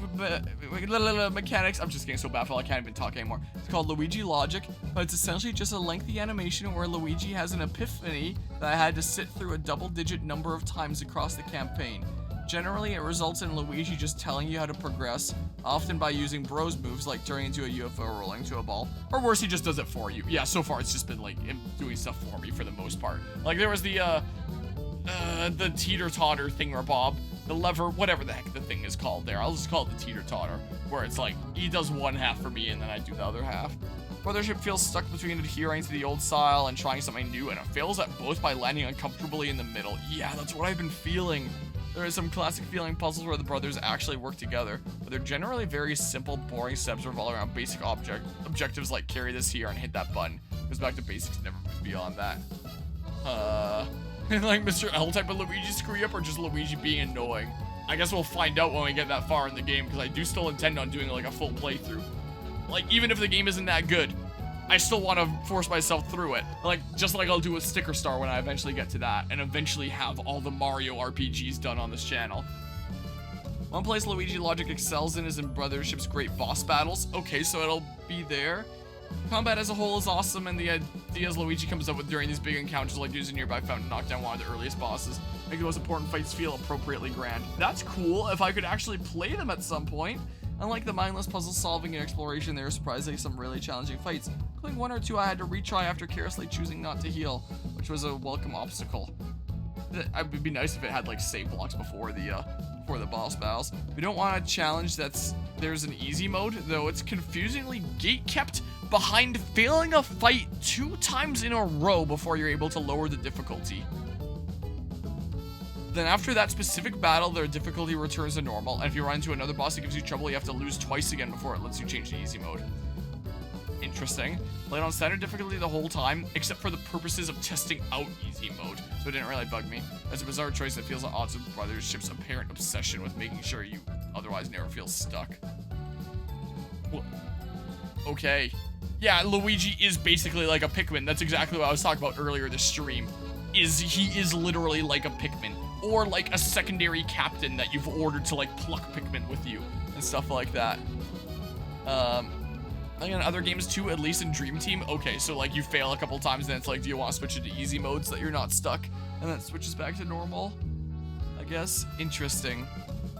S1: mechanics. I'm just getting so baffled I can't even talk anymore. It's called Luigi Logic, but it's essentially just a lengthy animation where Luigi has an epiphany that I had to sit through a double-digit number of times across the campaign. Generally, it results in Luigi just telling you how to progress, often by using bros moves like turning into a UFO or rolling into a ball. Or worse, he just does it for you. Yeah, so far it's just been like him doing stuff for me for the most part. Like there was the teeter-totter thingamabob. The lever, whatever the heck the thing is called there. I'll just call it the teeter-totter, where it's like, he does one half for me and then I do the other half. Brothership feels stuck between adhering to the old style and trying something new, and it fails at both by landing uncomfortably in the middle. Yeah, that's what I've been feeling. There is some classic feeling puzzles where the brothers actually work together, but they're generally very simple, boring steps revolving around basic objectives like carry this here and hit that button. Goes back to basics, never moved beyond that. Like Mr. L type of Luigi screw up or just Luigi being annoying? I guess we'll find out when we get that far in the game, because I do still intend on doing like a full playthrough. Like even if the game isn't that good, I still want to force myself through it. Like just like I'll do with Sticker Star when I eventually get to that and eventually have all the Mario RPGs done on this channel. One place Luigi Logic excels in is in Brothership's great boss battles. Okay, so it'll be there. Combat as a whole is awesome, and the ideas Luigi comes up with during these big encounters, like using a nearby fountain to knock down one of the earliest bosses, make the most important fights feel appropriately grand. That's cool if I could actually play them at some point. Unlike the mindless puzzle solving and exploration, there are surprisingly some really challenging fights, including one or two I had to retry after carelessly choosing not to heal, which was a welcome obstacle. It would be nice if it had like save blocks before the boss battles. We don't want a challenge there's an easy mode, though it's confusingly gate-kept behind failing a fight 2 times in a row before you're able to lower the difficulty. Then after that specific battle, their difficulty returns to normal, and if you run into another boss that gives you trouble, you have to lose twice again before it lets you change to easy mode. Interesting. Played on standard difficulty the whole time, except for the purposes of testing out easy mode, so it didn't really bug me. That's a bizarre choice that feels at odds with Brothership's apparent obsession with making sure you otherwise never feel stuck. Well, okay. Yeah, Luigi is basically like a Pikmin. That's exactly what I was talking about earlier this stream. He is literally like a Pikmin. Or like a secondary captain that you've ordered to like pluck Pikmin with you and stuff like that. Like in other games too, at least in Dream Team. Okay, so like you fail a couple times, then it's like, do you want to switch into easy mode so that you're not stuck? And then it switches back to normal, I guess. Interesting.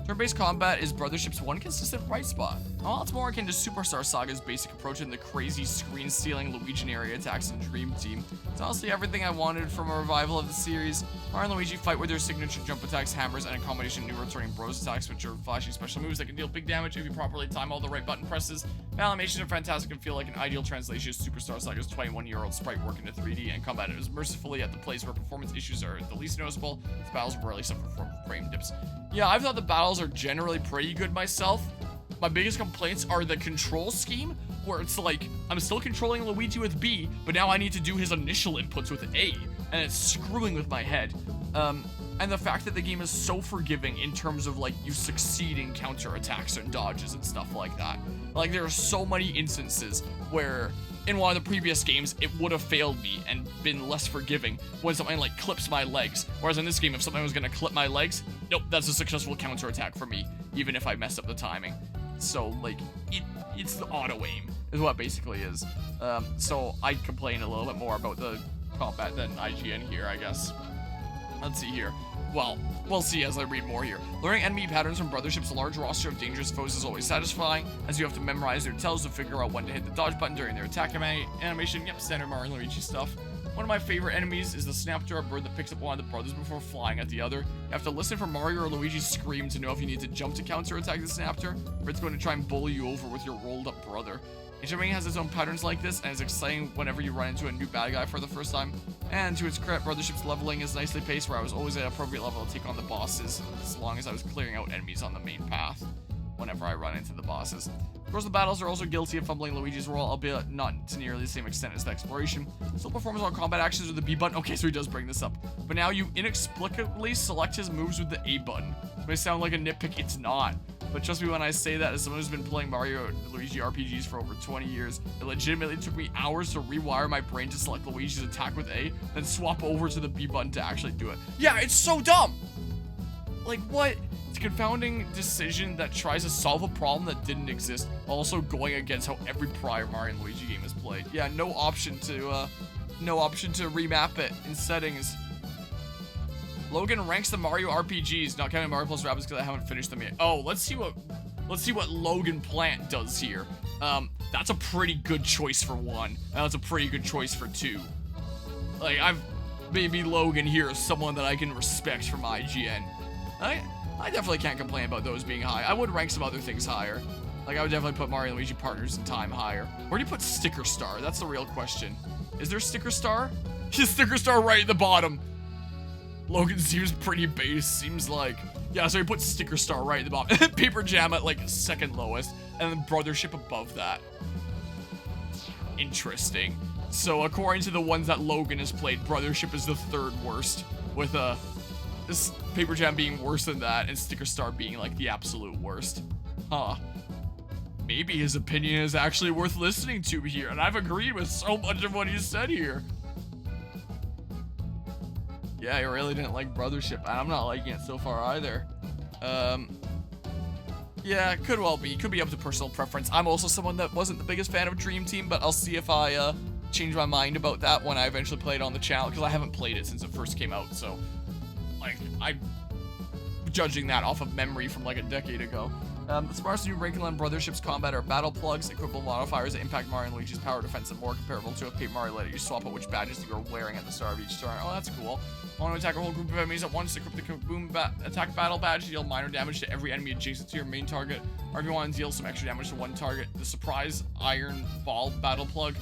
S1: Turn-based combat is Brothership's one consistent bright spot. While it's more akin to Superstar Saga's basic approach in the crazy screen-stealing Luigi area attacks in Dream Team, it's honestly everything I wanted from a revival of the series. Mario and Luigi fight with their signature jump attacks, hammers, and a combination of new returning bros attacks, which are flashy special moves that can deal big damage if you properly time all the right button presses. The animations are fantastic and feel like an ideal translation of Superstar Saga's 21-year-old sprite work into 3D, and combat is mercifully at the place where performance issues are the least noticeable. Its battles rarely suffer from frame dips. Yeah, I've thought the battles are generally pretty good myself. My biggest complaints are the control scheme, where it's like, I'm still controlling Luigi with B, but now I need to do his initial inputs with A, and it's screwing with my head. And the fact that the game is so forgiving in terms of like you succeeding counterattacks and dodges and stuff like that. Like there are so many instances where in one of the previous games it would have failed me and been less forgiving when something like clips my legs. Whereas in this game, if something was gonna clip my legs, nope, that's a successful counterattack for me, even if I mess up the timing. So like it's the auto aim is what it basically is. So I'd complain a little bit more about the combat than IGN here, I guess. Let's see here. Well, we'll see as I read more here. Learning enemy patterns from Brothership's large roster of dangerous foes is always satisfying, as you have to memorize their tells to figure out when to hit the dodge button during their attack animation. Yep, standard Mario and Luigi stuff. One of my favorite enemies is the Snapjaw bird that picks up one of the brothers before flying at the other. You have to listen for Mario or Luigi's scream to know if you need to jump to counterattack the Snapjaw, or it's going to try and bully you over with your rolled up brother. Each enemy has its own patterns like this, and it's exciting whenever you run into a new bad guy for the first time. And to its credit, Brothership's leveling is nicely paced, where I was always at an appropriate level to take on the bosses, as long as I was clearing out enemies on the main path whenever I run into the bosses. Of course, the battles are also guilty of fumbling Luigi's role, albeit not to nearly the same extent as the exploration. Still performs all combat actions with the B button. Okay, so he does bring this up. But now you inexplicably select his moves with the A button. It may sound like a nitpick, it's not. But trust me when I say that, as someone who's been playing Mario and Luigi RPGs for over 20 years, it legitimately took me hours to rewire my brain to select Luigi's attack with A, then swap over to the B button to actually do it. Yeah, it's so dumb! Like, what? It's a confounding decision that tries to solve a problem that didn't exist, also going against how every prior Mario and Luigi game is played. Yeah, no option to remap it in settings. Logan ranks the Mario RPGs, not counting Mario plus Rabbids because I haven't finished them yet. Oh, let's see what Logan Plant does here. That's a pretty good choice for 1, and that's a pretty good choice for 2. Like, maybe Logan here is someone that I can respect from IGN. I definitely can't complain about those being high. I would rank some other things higher. Like, I would definitely put Mario and Luigi Partners in Time higher. Where do you put Sticker Star? That's the real question. Is there Sticker Star? Sticker Star right at the bottom. Logan seems pretty base, seems like. Yeah, so he put Sticker Star right at the bottom. Paper Jam at, like, second lowest. And then Brothership above that. Interesting. So, according to the ones that Logan has played, Brothership is the 3rd worst. With, this Paper Jam being worse than that, and Sticker Star being, like, the absolute worst. Huh. Maybe his opinion is actually worth listening to here, and I've agreed with so much of what he said here. Yeah, I really didn't like Brothership, and I'm not liking it so far either. Yeah, it could well be. Could be up to personal preference. I'm also someone that wasn't the biggest fan of Dream Team, but I'll see if I, change my mind about that when I eventually play it on the channel, because I haven't played it since it first came out, so, like, I'm judging that off of memory from, like, a decade ago. The smartest new wrinkle on Brothership's combat are battle plugs, equipable modifiers that impact Mario and Luigi's power defense and more, comparable to a Paper Mario let you swap out which badges you are wearing at the start of each turn. Oh, that's cool. Want to attack a whole group of enemies at once, equip the Kaboom attack battle badge to deal minor damage to every enemy adjacent to your main target, or if you want to deal some extra damage to one target. The surprise iron ball battle plug.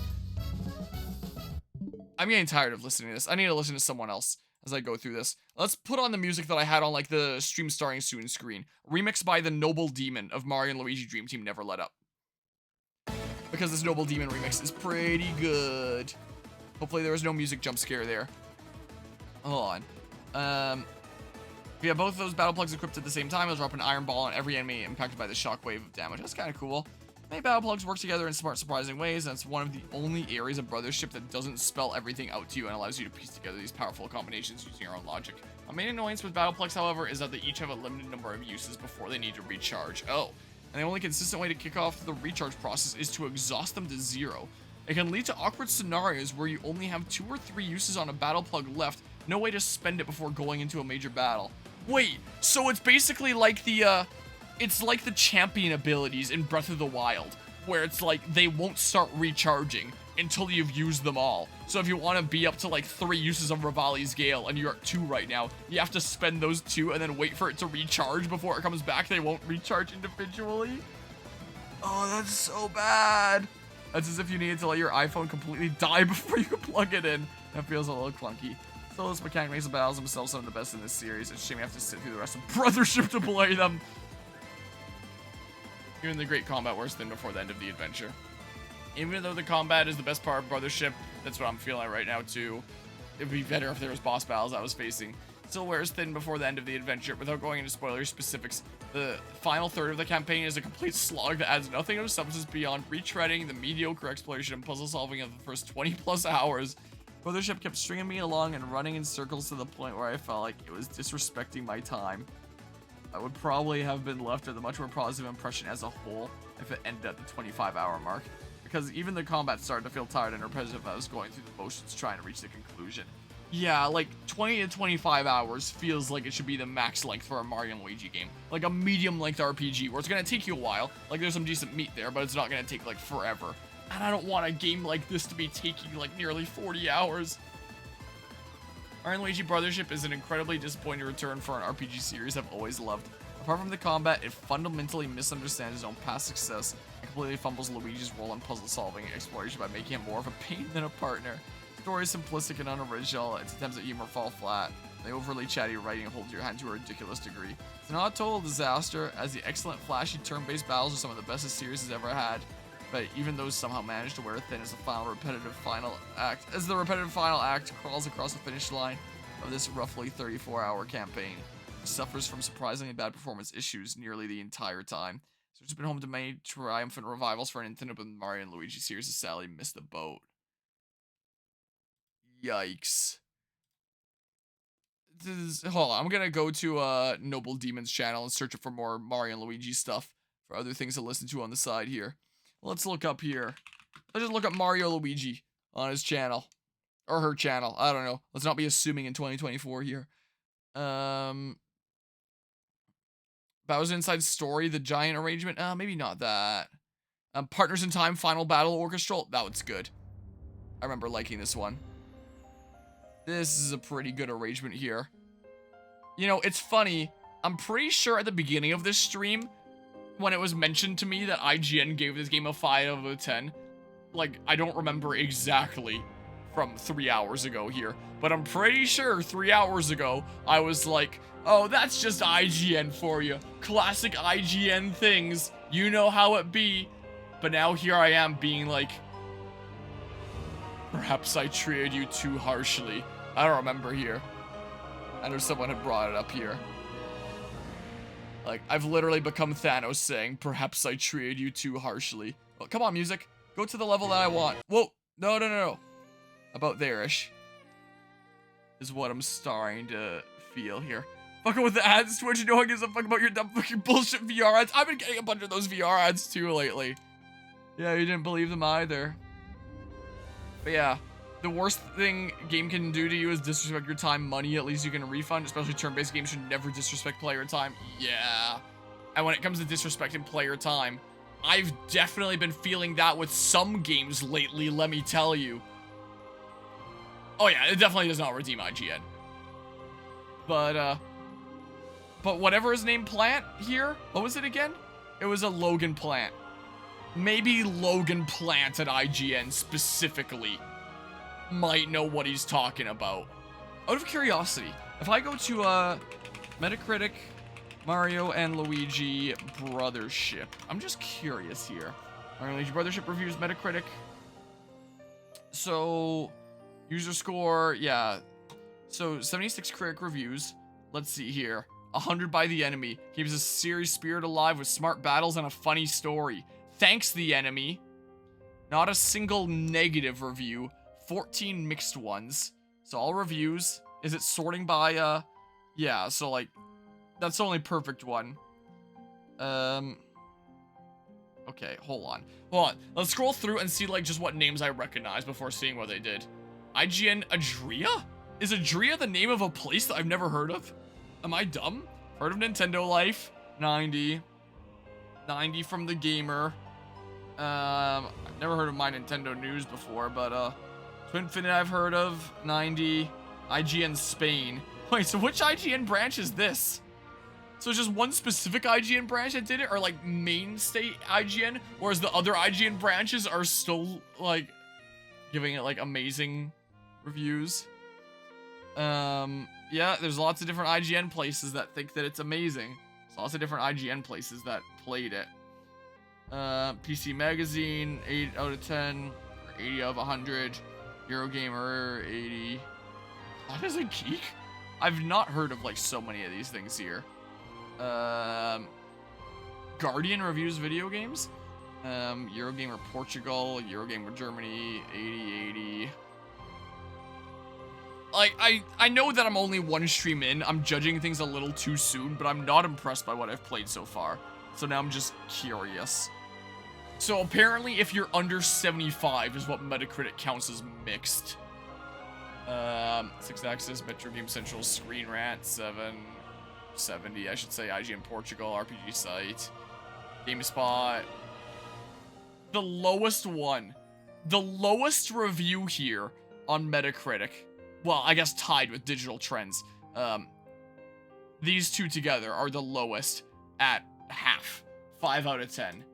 S1: I'm getting tired of listening to this. I need to listen to someone else as I go through this. Let's put on the music that I had on, like, the stream starting soon screen. Remixed by the Noble Demon of Mario and Luigi Dream Team Never Let Up. Because this Noble Demon remix is pretty good. Hopefully there was no music jump scare there. Hold on. If you have both of those battle plugs equipped at the same time, it'll drop an iron ball on every enemy impacted by the shockwave of damage. That's kind of cool. Many battle plugs work together in smart, surprising ways, and it's one of the only areas of Brothership that doesn't spell everything out to you and allows you to piece together these powerful combinations using your own logic. A main annoyance with battle plugs, however, is that they each have a limited number of uses before they need to recharge. Oh, and the only consistent way to kick off the recharge process is to exhaust them to 0. It can lead to awkward scenarios where you only have 2 or 3 uses on a battle plug left, no way to spend it before going into a major battle. Wait, so it's basically like the, it's like the champion abilities in Breath of the Wild, where it's like they won't start recharging until you've used them all. So if you want to be up to like 3 uses of Rivali's Gale and you're at 2 right now, you have to spend those 2 and then wait for it to recharge before it comes back. They won't recharge individually. Oh, that's so bad. That's as if you needed to let your iPhone completely die before you plug it in. That feels a little clunky. So this mechanic makes the battles themselves some of the best in this series. It's a shame you have to sit through the rest of Brothership to play them. Even the great combat worse than before the end of the adventure. Even though the combat is the best part of Brothership, that's what I'm feeling right now too. It would be better if there was boss battles I was facing. Still wears thin before the end of the adventure. Without going into spoiler specifics, the final third of the campaign is a complete slog that adds nothing of substance beyond retreading the mediocre exploration and puzzle solving of the first 20 plus hours. Brothership kept stringing me along and running in circles to the point where I felt like it was disrespecting my time. I would probably have been left with a much more positive impression as a whole if it ended at the 25-hour mark, because even the combat started to feel tired and repetitive as I was going through the motions trying to reach the conclusion. Yeah, like 20 to 25 hours feels like it should be the max length for a Mario and Luigi game. Like a medium length RPG where it's gonna take you a while, like there's some decent meat there, but it's not gonna take like forever. And I don't want a game like this to be taking like nearly 40 hours. Mario & Luigi Brothership is an incredibly disappointing return for an RPG series I've always loved. Apart from the combat, it fundamentally misunderstands its own past success and completely fumbles Luigi's role in puzzle-solving and exploration by making him more of a pain than a partner. The story is simplistic and unoriginal, its attempts at humor fall flat, the overly chatty writing holds your hand to a ridiculous degree. It's not a total disaster, as the excellent flashy turn-based battles are some of the best the series has ever had, but even those somehow manage to wear thin as the repetitive final act crawls across the finish line of this roughly 34-hour campaign. It suffers from surprisingly bad performance issues nearly the entire time. So it's been home to many triumphant revivals for Nintendo, but the Mario & Luigi series has sadly missed the boat. Yikes. Hold on, I'm gonna go to Noble Demon's channel and search for more Mario & Luigi stuff for other things to listen to on the side here. Let's look up here. Let's just look up Mario Luigi on his channel. Or her channel. I don't know. Let's not be assuming in 2024 here. Bowser Inside Story, the giant arrangement. Maybe not that. Partners in Time, Final Battle Orchestral. That one's good. I remember liking this one. This is a pretty good arrangement here. You know, it's funny. I'm pretty sure at the beginning of this stream, when it was mentioned to me that IGN gave this game a 5 out of 10, like, I don't remember exactly from 3 hours ago here, but I'm pretty sure 3 hours ago, I was like, oh, that's just IGN for you. Classic IGN things. You know how it be. But now here I am being like, perhaps I treated you too harshly. I don't remember here. I know someone had brought it up here. Like, I've literally become Thanos saying, perhaps I treated you too harshly. Well, come on, music. Go to the level that I want. Whoa. No. About there-ish. Is what I'm starting to feel here. Fucking with the ads, Twitch, no one gives a fuck about your dumb fucking bullshit VR ads. I've been getting a bunch of those VR ads too lately. Yeah, you didn't believe them either. But yeah, the worst thing a game can do to you is disrespect your time, money. At least you can refund, especially turn-based games should never disrespect player time. Yeah. And when it comes to disrespecting player time, I've definitely been feeling that with some games lately, let me tell you. Oh yeah, it definitely does not redeem IGN. But whatever his name Plant here, what was it again? It was a Logan Plant. Maybe Logan Plant at IGN specifically might know what he's talking about. Out of curiosity, if I go to Metacritic, Mario and Luigi Brothership, I'm just curious here. Mario and Luigi Brothership reviews, Metacritic. So, user score, yeah. So, 76 critic reviews. Let's see here. 100 by The Enemy. Keeps a series spirit alive with smart battles and a funny story. Thanks, The Enemy. Not a single negative review. 14 mixed ones. So all reviews. Is it sorting by, yeah, so like, that's the only perfect one. Okay, hold on. Let's scroll through and see, like, just what names I recognize before seeing what they did. IGN Adria? Is Adria the name of a place that I've never heard of? Am I dumb? Heard of Nintendo Life? 90. 90 from The Gamer. I've never heard of My Nintendo News before, but, Twinfinite I've heard of. 90. IGN Spain. Wait, so which IGN branch is this? So it's just one specific IGN branch that did it? Or, like, mainstay IGN? Whereas the other IGN branches are still, like, giving it, like, amazing reviews? Yeah, there's lots of different IGN places that think that it's amazing. There's lots of different IGN places that played it. PC Magazine, 8 out of 10, or 80 out of 100. Eurogamer, 80. That is a geek? I've not heard of, like, so many of these things here. Guardian reviews video games. Eurogamer Portugal, Eurogamer Germany, 80. Like, I know that I'm only one stream in. I'm judging things a little too soon, but I'm not impressed by what I've played so far. So now I'm just curious. So apparently if you're under 75 is what Metacritic counts as mixed. 6-axis, Metro Game Central, Screen Rant, 770, I should say, IGN Portugal, RPG Site, GameSpot. The lowest one, the lowest review here on Metacritic, well, I guess tied with Digital Trends. These two together are the lowest at half, 5 out of 10.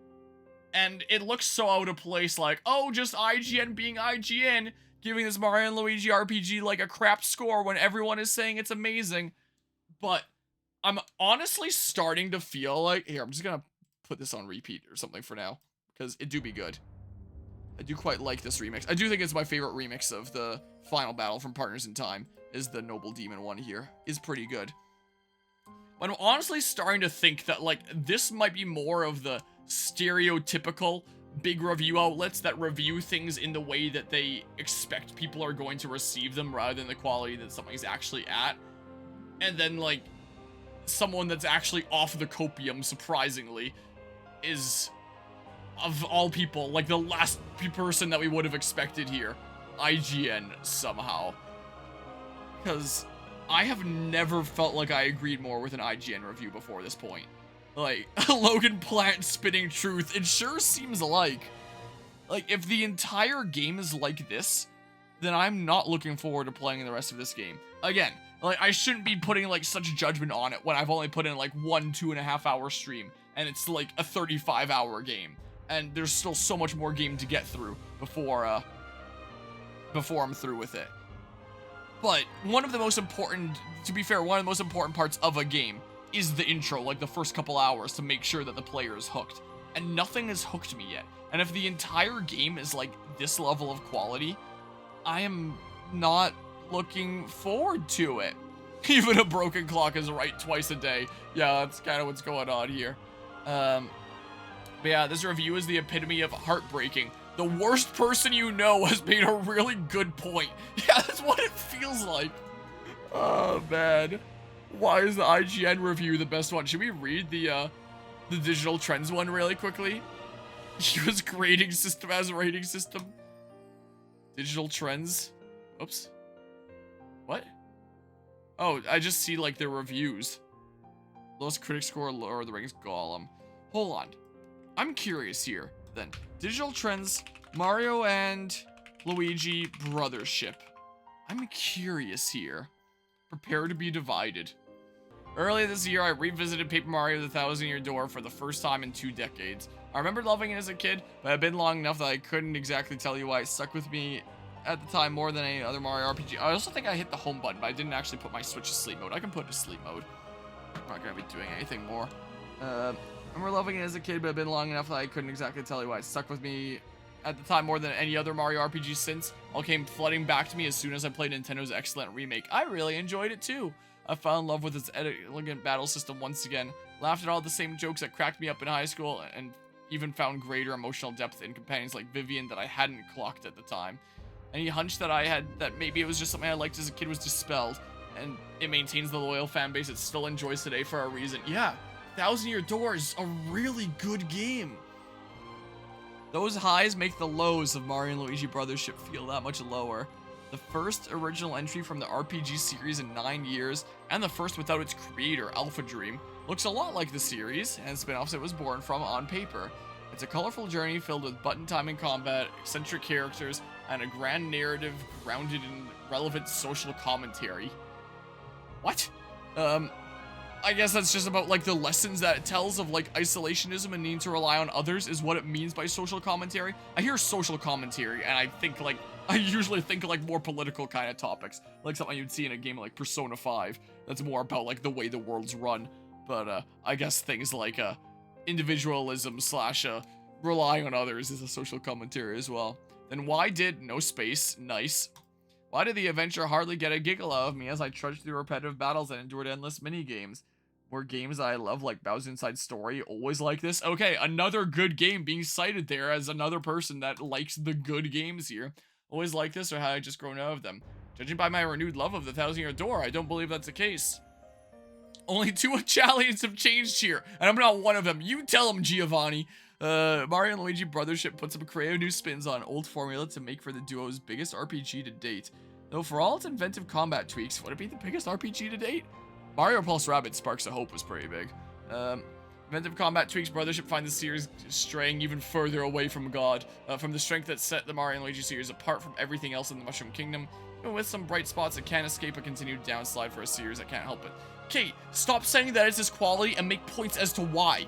S1: And it looks so out of place, like, oh, just IGN being IGN, giving this Mario and Luigi RPG like a crap score when everyone is saying it's amazing. But I'm honestly starting to feel like, here, I'm just gonna put this on repeat or something for now, because it do be good. I do quite like this remix. I do think it's my favorite remix of the final battle from Partners in Time, is the Noble Demon one here. Is pretty good. But I'm honestly starting to think that, like, this might be more of the stereotypical big review outlets that review things in the way that they expect people are going to receive them rather than the quality that something's actually at. And then, like, someone that's actually off the copium, surprisingly, is, of all people, like the last person that we would have expected here. IGN, somehow. Because I have never felt like I agreed more with an IGN review before this point. Like, Logan Plant spitting truth, it sure seems like. Like, if the entire game is like this, then I'm not looking forward to playing the rest of this game. Again, like, I shouldn't be putting, like, such judgment on it when I've only put in, like, 2.5 hour stream, and it's, like, a 35-hour game. And there's still so much more game to get through before I'm through with it. But one of the most important, to be fair, one of the most important parts of a game is the intro, like the first couple hours, to make sure that the player is hooked. And nothing has hooked me yet. And if the entire game is like this level of quality, I am not looking forward to it. Even a broken clock is right twice a day. Yeah, that's kind of what's going on here. But yeah, this review is the epitome of heartbreaking. The worst person you know has made a really good point. Yeah, that's what it feels like. Oh, man. Why is the IGN review the best one? Should we read the Digital Trends one really quickly? Use grading system as a rating system. Digital Trends. Oops. What? Oh, I just see, like, their reviews. Lowest critic score, Lord of the Rings Golem. Hold on. I'm curious here, then. Digital Trends, Mario and Luigi Brothership. I'm curious here. Prepare to be divided. Earlier this year, I revisited Paper Mario: The Thousand-Year Door for the first time in 2 decades. I remember loving it as a kid, but it had been long enough that I couldn't exactly tell you why it stuck with me at the time more than any other Mario RPG. I also think I hit the home button, but I didn't actually put my Switch to sleep mode. I can put it to sleep mode. I'm not going to be doing anything more. I remember loving it as a kid, but it had been long enough that I couldn't exactly tell you why it stuck with me at the time more than any other Mario RPG since. All came flooding back to me as soon as I played Nintendo's excellent remake. I really enjoyed it too. I fell in love with its elegant battle system once again, laughed at all the same jokes that cracked me up in high school, and even found greater emotional depth in companions like Vivian that I hadn't clocked at the time. Any hunch that I had that maybe it was just something I liked as a kid was dispelled, and it maintains the loyal fan base it still enjoys today for a reason. Yeah, Thousand-Year Door is a really good game. Those highs make the lows of Mario and Luigi Brothership feel that much lower. The first original entry from the RPG series in 9 years, and the first without its creator, Alpha Dream, looks a lot like the series and spin-offs it was born from on paper. It's a colorful journey filled with button timing combat, eccentric characters, and a grand narrative grounded in relevant social commentary. What? I guess that's just about, like, the lessons that it tells of, like, isolationism and needing to rely on others is what it means by social commentary. I hear social commentary, and I think, like, I usually think, like, more political kind of topics. Like something you'd see in a game like Persona 5. That's more about, like, the way the world's run. But, I guess things like, individualism / relying on others is a social commentary as well. Then why did, no space, nice. Why did the adventure hardly get a giggle out of me as I trudged through repetitive battles and endured endless mini-games? Were games I love like Bowser Inside Story always like this? Okay, another good game being cited there as another person that likes the good games here. Always like this, or had I just grown out of them? Judging by my renewed love of the Thousand-Year Door, I don't believe that's the case. Only 2 Italians have changed here, and I'm not one of them. You tell them, Giovanni. Mario and Luigi Brothership put some creative new spins on old formula to make for the duo's biggest RPG to date. Though for all its inventive combat tweaks, would it be the biggest RPG to date? Mario Plus Rabbids Sparks of Hope was pretty big. Inventive combat tweaks, Brothership find the series straying even further away from God. From the strength that set the Mario and Luigi series apart from everything else in the Mushroom Kingdom, Even with some bright spots, it can't escape a continued downslide for a series. I can't help it. Okay, stop saying that it's this quality and make points as to why.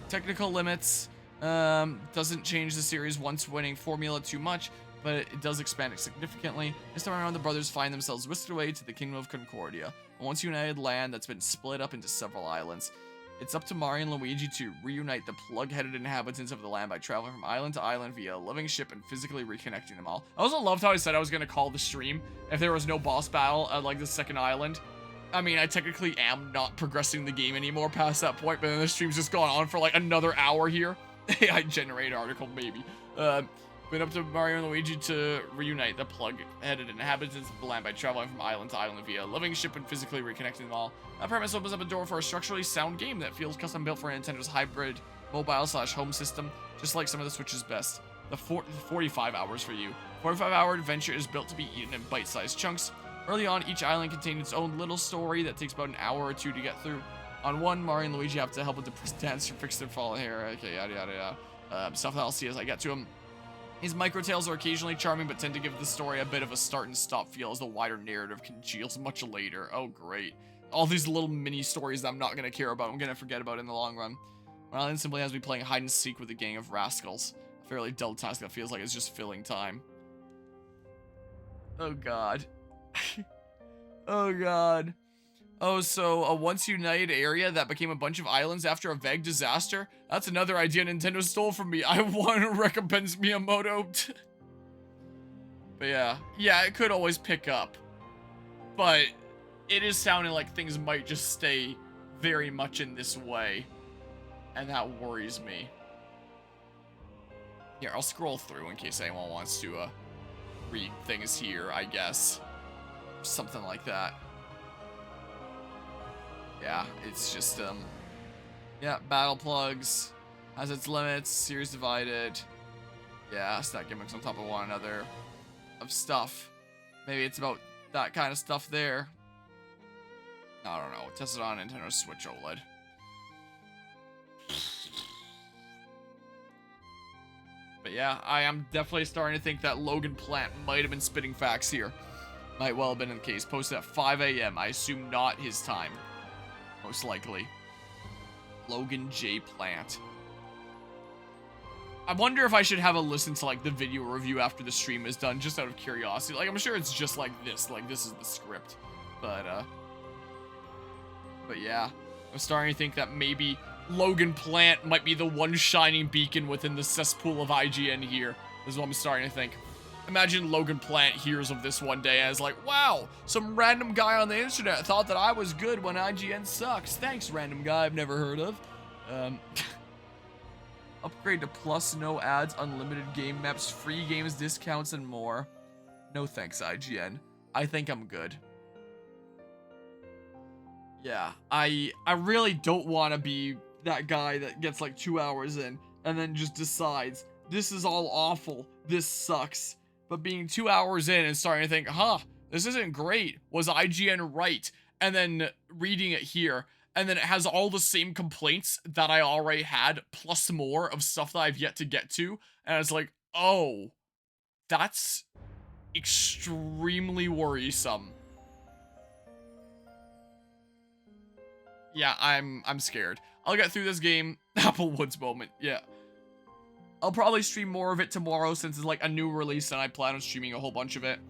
S1: Technical limits doesn't change the series once winning formula too much, but it does expand it significantly. This time around, the brothers find themselves whisked away to the Kingdom of Concordia, a once united land that's been split up into several islands. It's up to Mario and Luigi to reunite the plug-headed inhabitants of the land by traveling from island to island via a living ship and physically reconnecting them all. I also loved how I said I was going to call the stream if there was no boss battle at, like, the second island. I mean, I technically am not progressing the game anymore past that point, but then the stream's just gone on for, like, another hour here. AI generate article, maybe. Been up to Mario and Luigi to reunite the plug-headed inhabitants of the land by traveling from island to island via a living ship and physically reconnecting them all. That premise opens up a door for a structurally sound game that feels custom-built for Nintendo's hybrid mobile/home system, just like some of the Switch's best. The 45 hours for you. 45-hour adventure is built to be eaten in bite-sized chunks. Early on, each island contains its own little story that takes about an hour or two to get through. On one, Mario and Luigi have to help with the dance or fix their fallen hair, okay, yada yada yada. Stuff that I'll see as I get to them. His micro-tales are occasionally charming, but tend to give the story a bit of a start and stop feel as the wider narrative congeals much later. Oh, great. All these little mini-stories that I'm not going to care about, I'm going to forget about in the long run. My island simply has me playing hide-and-seek with a gang of rascals. A fairly dull task that feels like it's just filling time. Oh, God. Oh, God. Oh, so a once united area that became a bunch of islands after a vague disaster? That's another idea Nintendo stole from me. I want to recompense Miyamoto. But yeah, it could always pick up. But it is sounding like things might just stay very much in this way. And that worries me. Here, I'll scroll through in case anyone wants to read things here, I guess. Something like that. Yeah, it's just, yeah, battle plugs, has its limits, series divided, yeah, stack gimmicks on top of one another, of stuff. Maybe it's about that kind of stuff there. I don't know, test it on Nintendo Switch OLED. But yeah, I am definitely starting to think that Logan Plant might have been spitting facts here. Might well have been the case. Posted at 5 a.m. I assume not his time. Most likely. Logan J. Plant. I wonder if I should have a listen to, like, the video review after the stream is done, just out of curiosity. Like, I'm sure it's just like this is the script. But yeah. I'm starting to think that maybe Logan Plant might be the one shining beacon within the cesspool of IGN here. This is what I'm starting to think. Imagine Logan Plant hears of this one day and is like, wow, some random guy on the internet thought that I was good when IGN sucks. Thanks, random guy I've never heard of. Upgrade to Plus, no ads, unlimited game maps, free games, discounts, and more. No thanks, IGN. I think I'm good. Yeah, I really don't want to be that guy that gets like 2 hours in and then just decides, this is all awful, this sucks. But being 2 hours in and starting to think, huh, this isn't great. Was IGN right? And then reading it here, and then it has all the same complaints that I already had, plus more of stuff that I've yet to get to. And it's like, oh, that's extremely worrisome. Yeah, I'm scared. I'll get through this game. Applewoods moment, yeah. I'll probably stream more of it tomorrow since it's like a new release and I plan on streaming a whole bunch of it.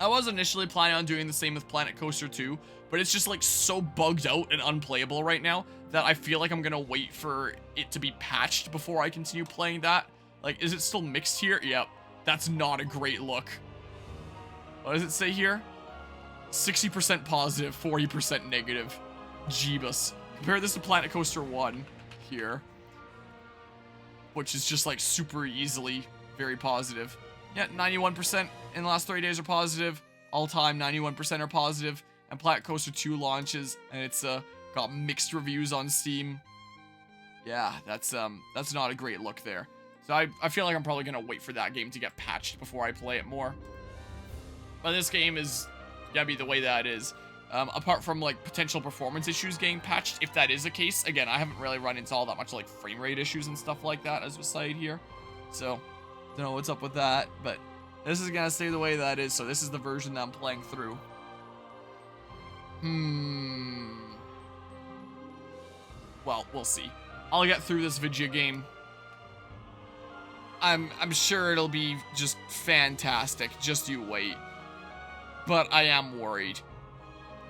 S1: I was initially planning on doing the same with Planet Coaster 2, but it's just like so bugged out and unplayable right now that I feel like I'm gonna wait for it to be patched before I continue playing that. Like, is it still mixed here? Yep. That's not a great look. What does it say here? 60% positive, 40% negative. Jeebus. Compare this to Planet Coaster 1 here, which is just like super easily very positive. Yeah, 91% in the last 30 days are positive. All time, 91% are positive. And Planet Coaster 2 launches, and it's got mixed reviews on Steam. Yeah, that's not a great look there. So I feel like I'm probably gonna wait for that game to get patched before I play it more. But this game is gonna be the way that it is. Apart from like potential performance issues getting patched, if that is the case. Again, I haven't really run into all that much like frame rate issues and stuff like that as was cited here. So, don't know what's up with that, but This is gonna stay the way that is, so this is the version that I'm playing through. Well, we'll see. I'll get through this video game. I'm sure it'll be just fantastic. Just you wait. But I am worried.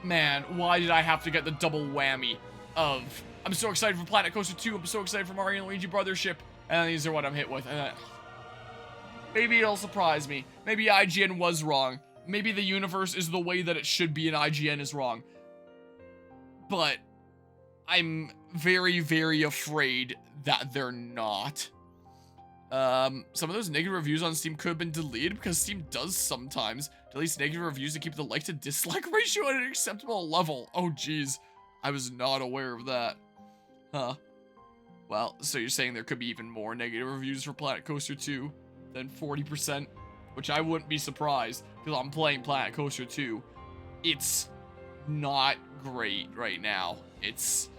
S1: Man, why did I have to get the double whammy of I'm so excited for Planet Coaster 2, I'm so excited for Mario and Luigi Brothership, and these are what I'm hit with. And maybe it'll surprise me. Maybe IGN was wrong. Maybe the universe is the way that it should be and IGN is wrong. But I'm very, very afraid that they're not. Some of those negative reviews on Steam could have been deleted because Steam does sometimes delete negative reviews to keep the like to dislike ratio at an acceptable level. Oh, geez. I was not aware of that. Huh. Well, so you're saying there could be even more negative reviews for Planet Coaster 2 than 40%, which I wouldn't be surprised because I'm playing Planet Coaster 2. It's not great right now. It's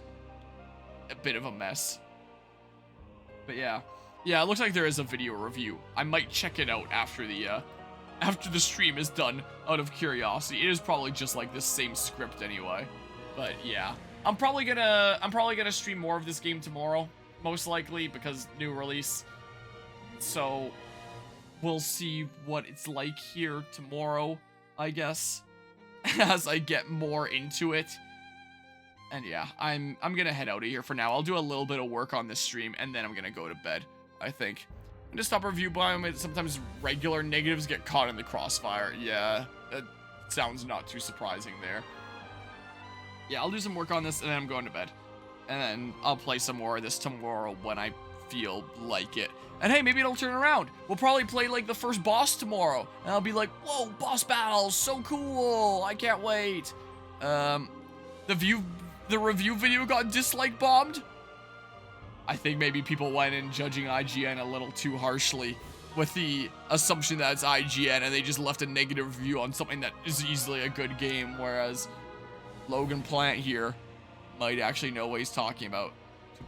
S1: a bit of a mess. But yeah. Yeah, it looks like there is a video review. I might check it out after the stream is done, out of curiosity. It is probably just like the same script anyway. But yeah, I'm probably gonna stream more of this game tomorrow, most likely, because new release. So we'll see what it's like here tomorrow, I guess, as I get more into it. And yeah, I'm gonna head out of here for now. I'll do a little bit of work on this stream, and then I'm gonna go to bed, I think. I'm gonna stop review by them. Sometimes regular negatives get caught in the crossfire. Yeah, that sounds not too surprising there. Yeah, I'll do some work on this, and then I'm going to bed. And then I'll play some more of this tomorrow when I feel like it. And hey, maybe it'll turn around. We'll probably play, like, the first boss tomorrow. And I'll be like, whoa, boss battles, so cool. I can't wait. The review video got dislike bombed. I think maybe people went in judging IGN a little too harshly with the assumption that it's IGN and they just left a negative review on something that is easily a good game, whereas Logan Plant here might actually know what he's talking about.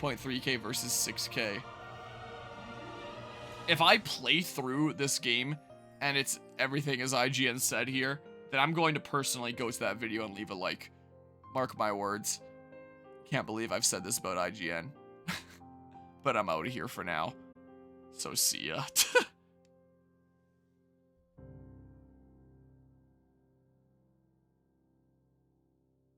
S1: 2.3K versus 6K. If I play through this game and it's everything as IGN said here, then I'm going to personally go to that video and leave a like. Mark my words. Can't believe I've said this about IGN. But I'm out of here for now. So see ya.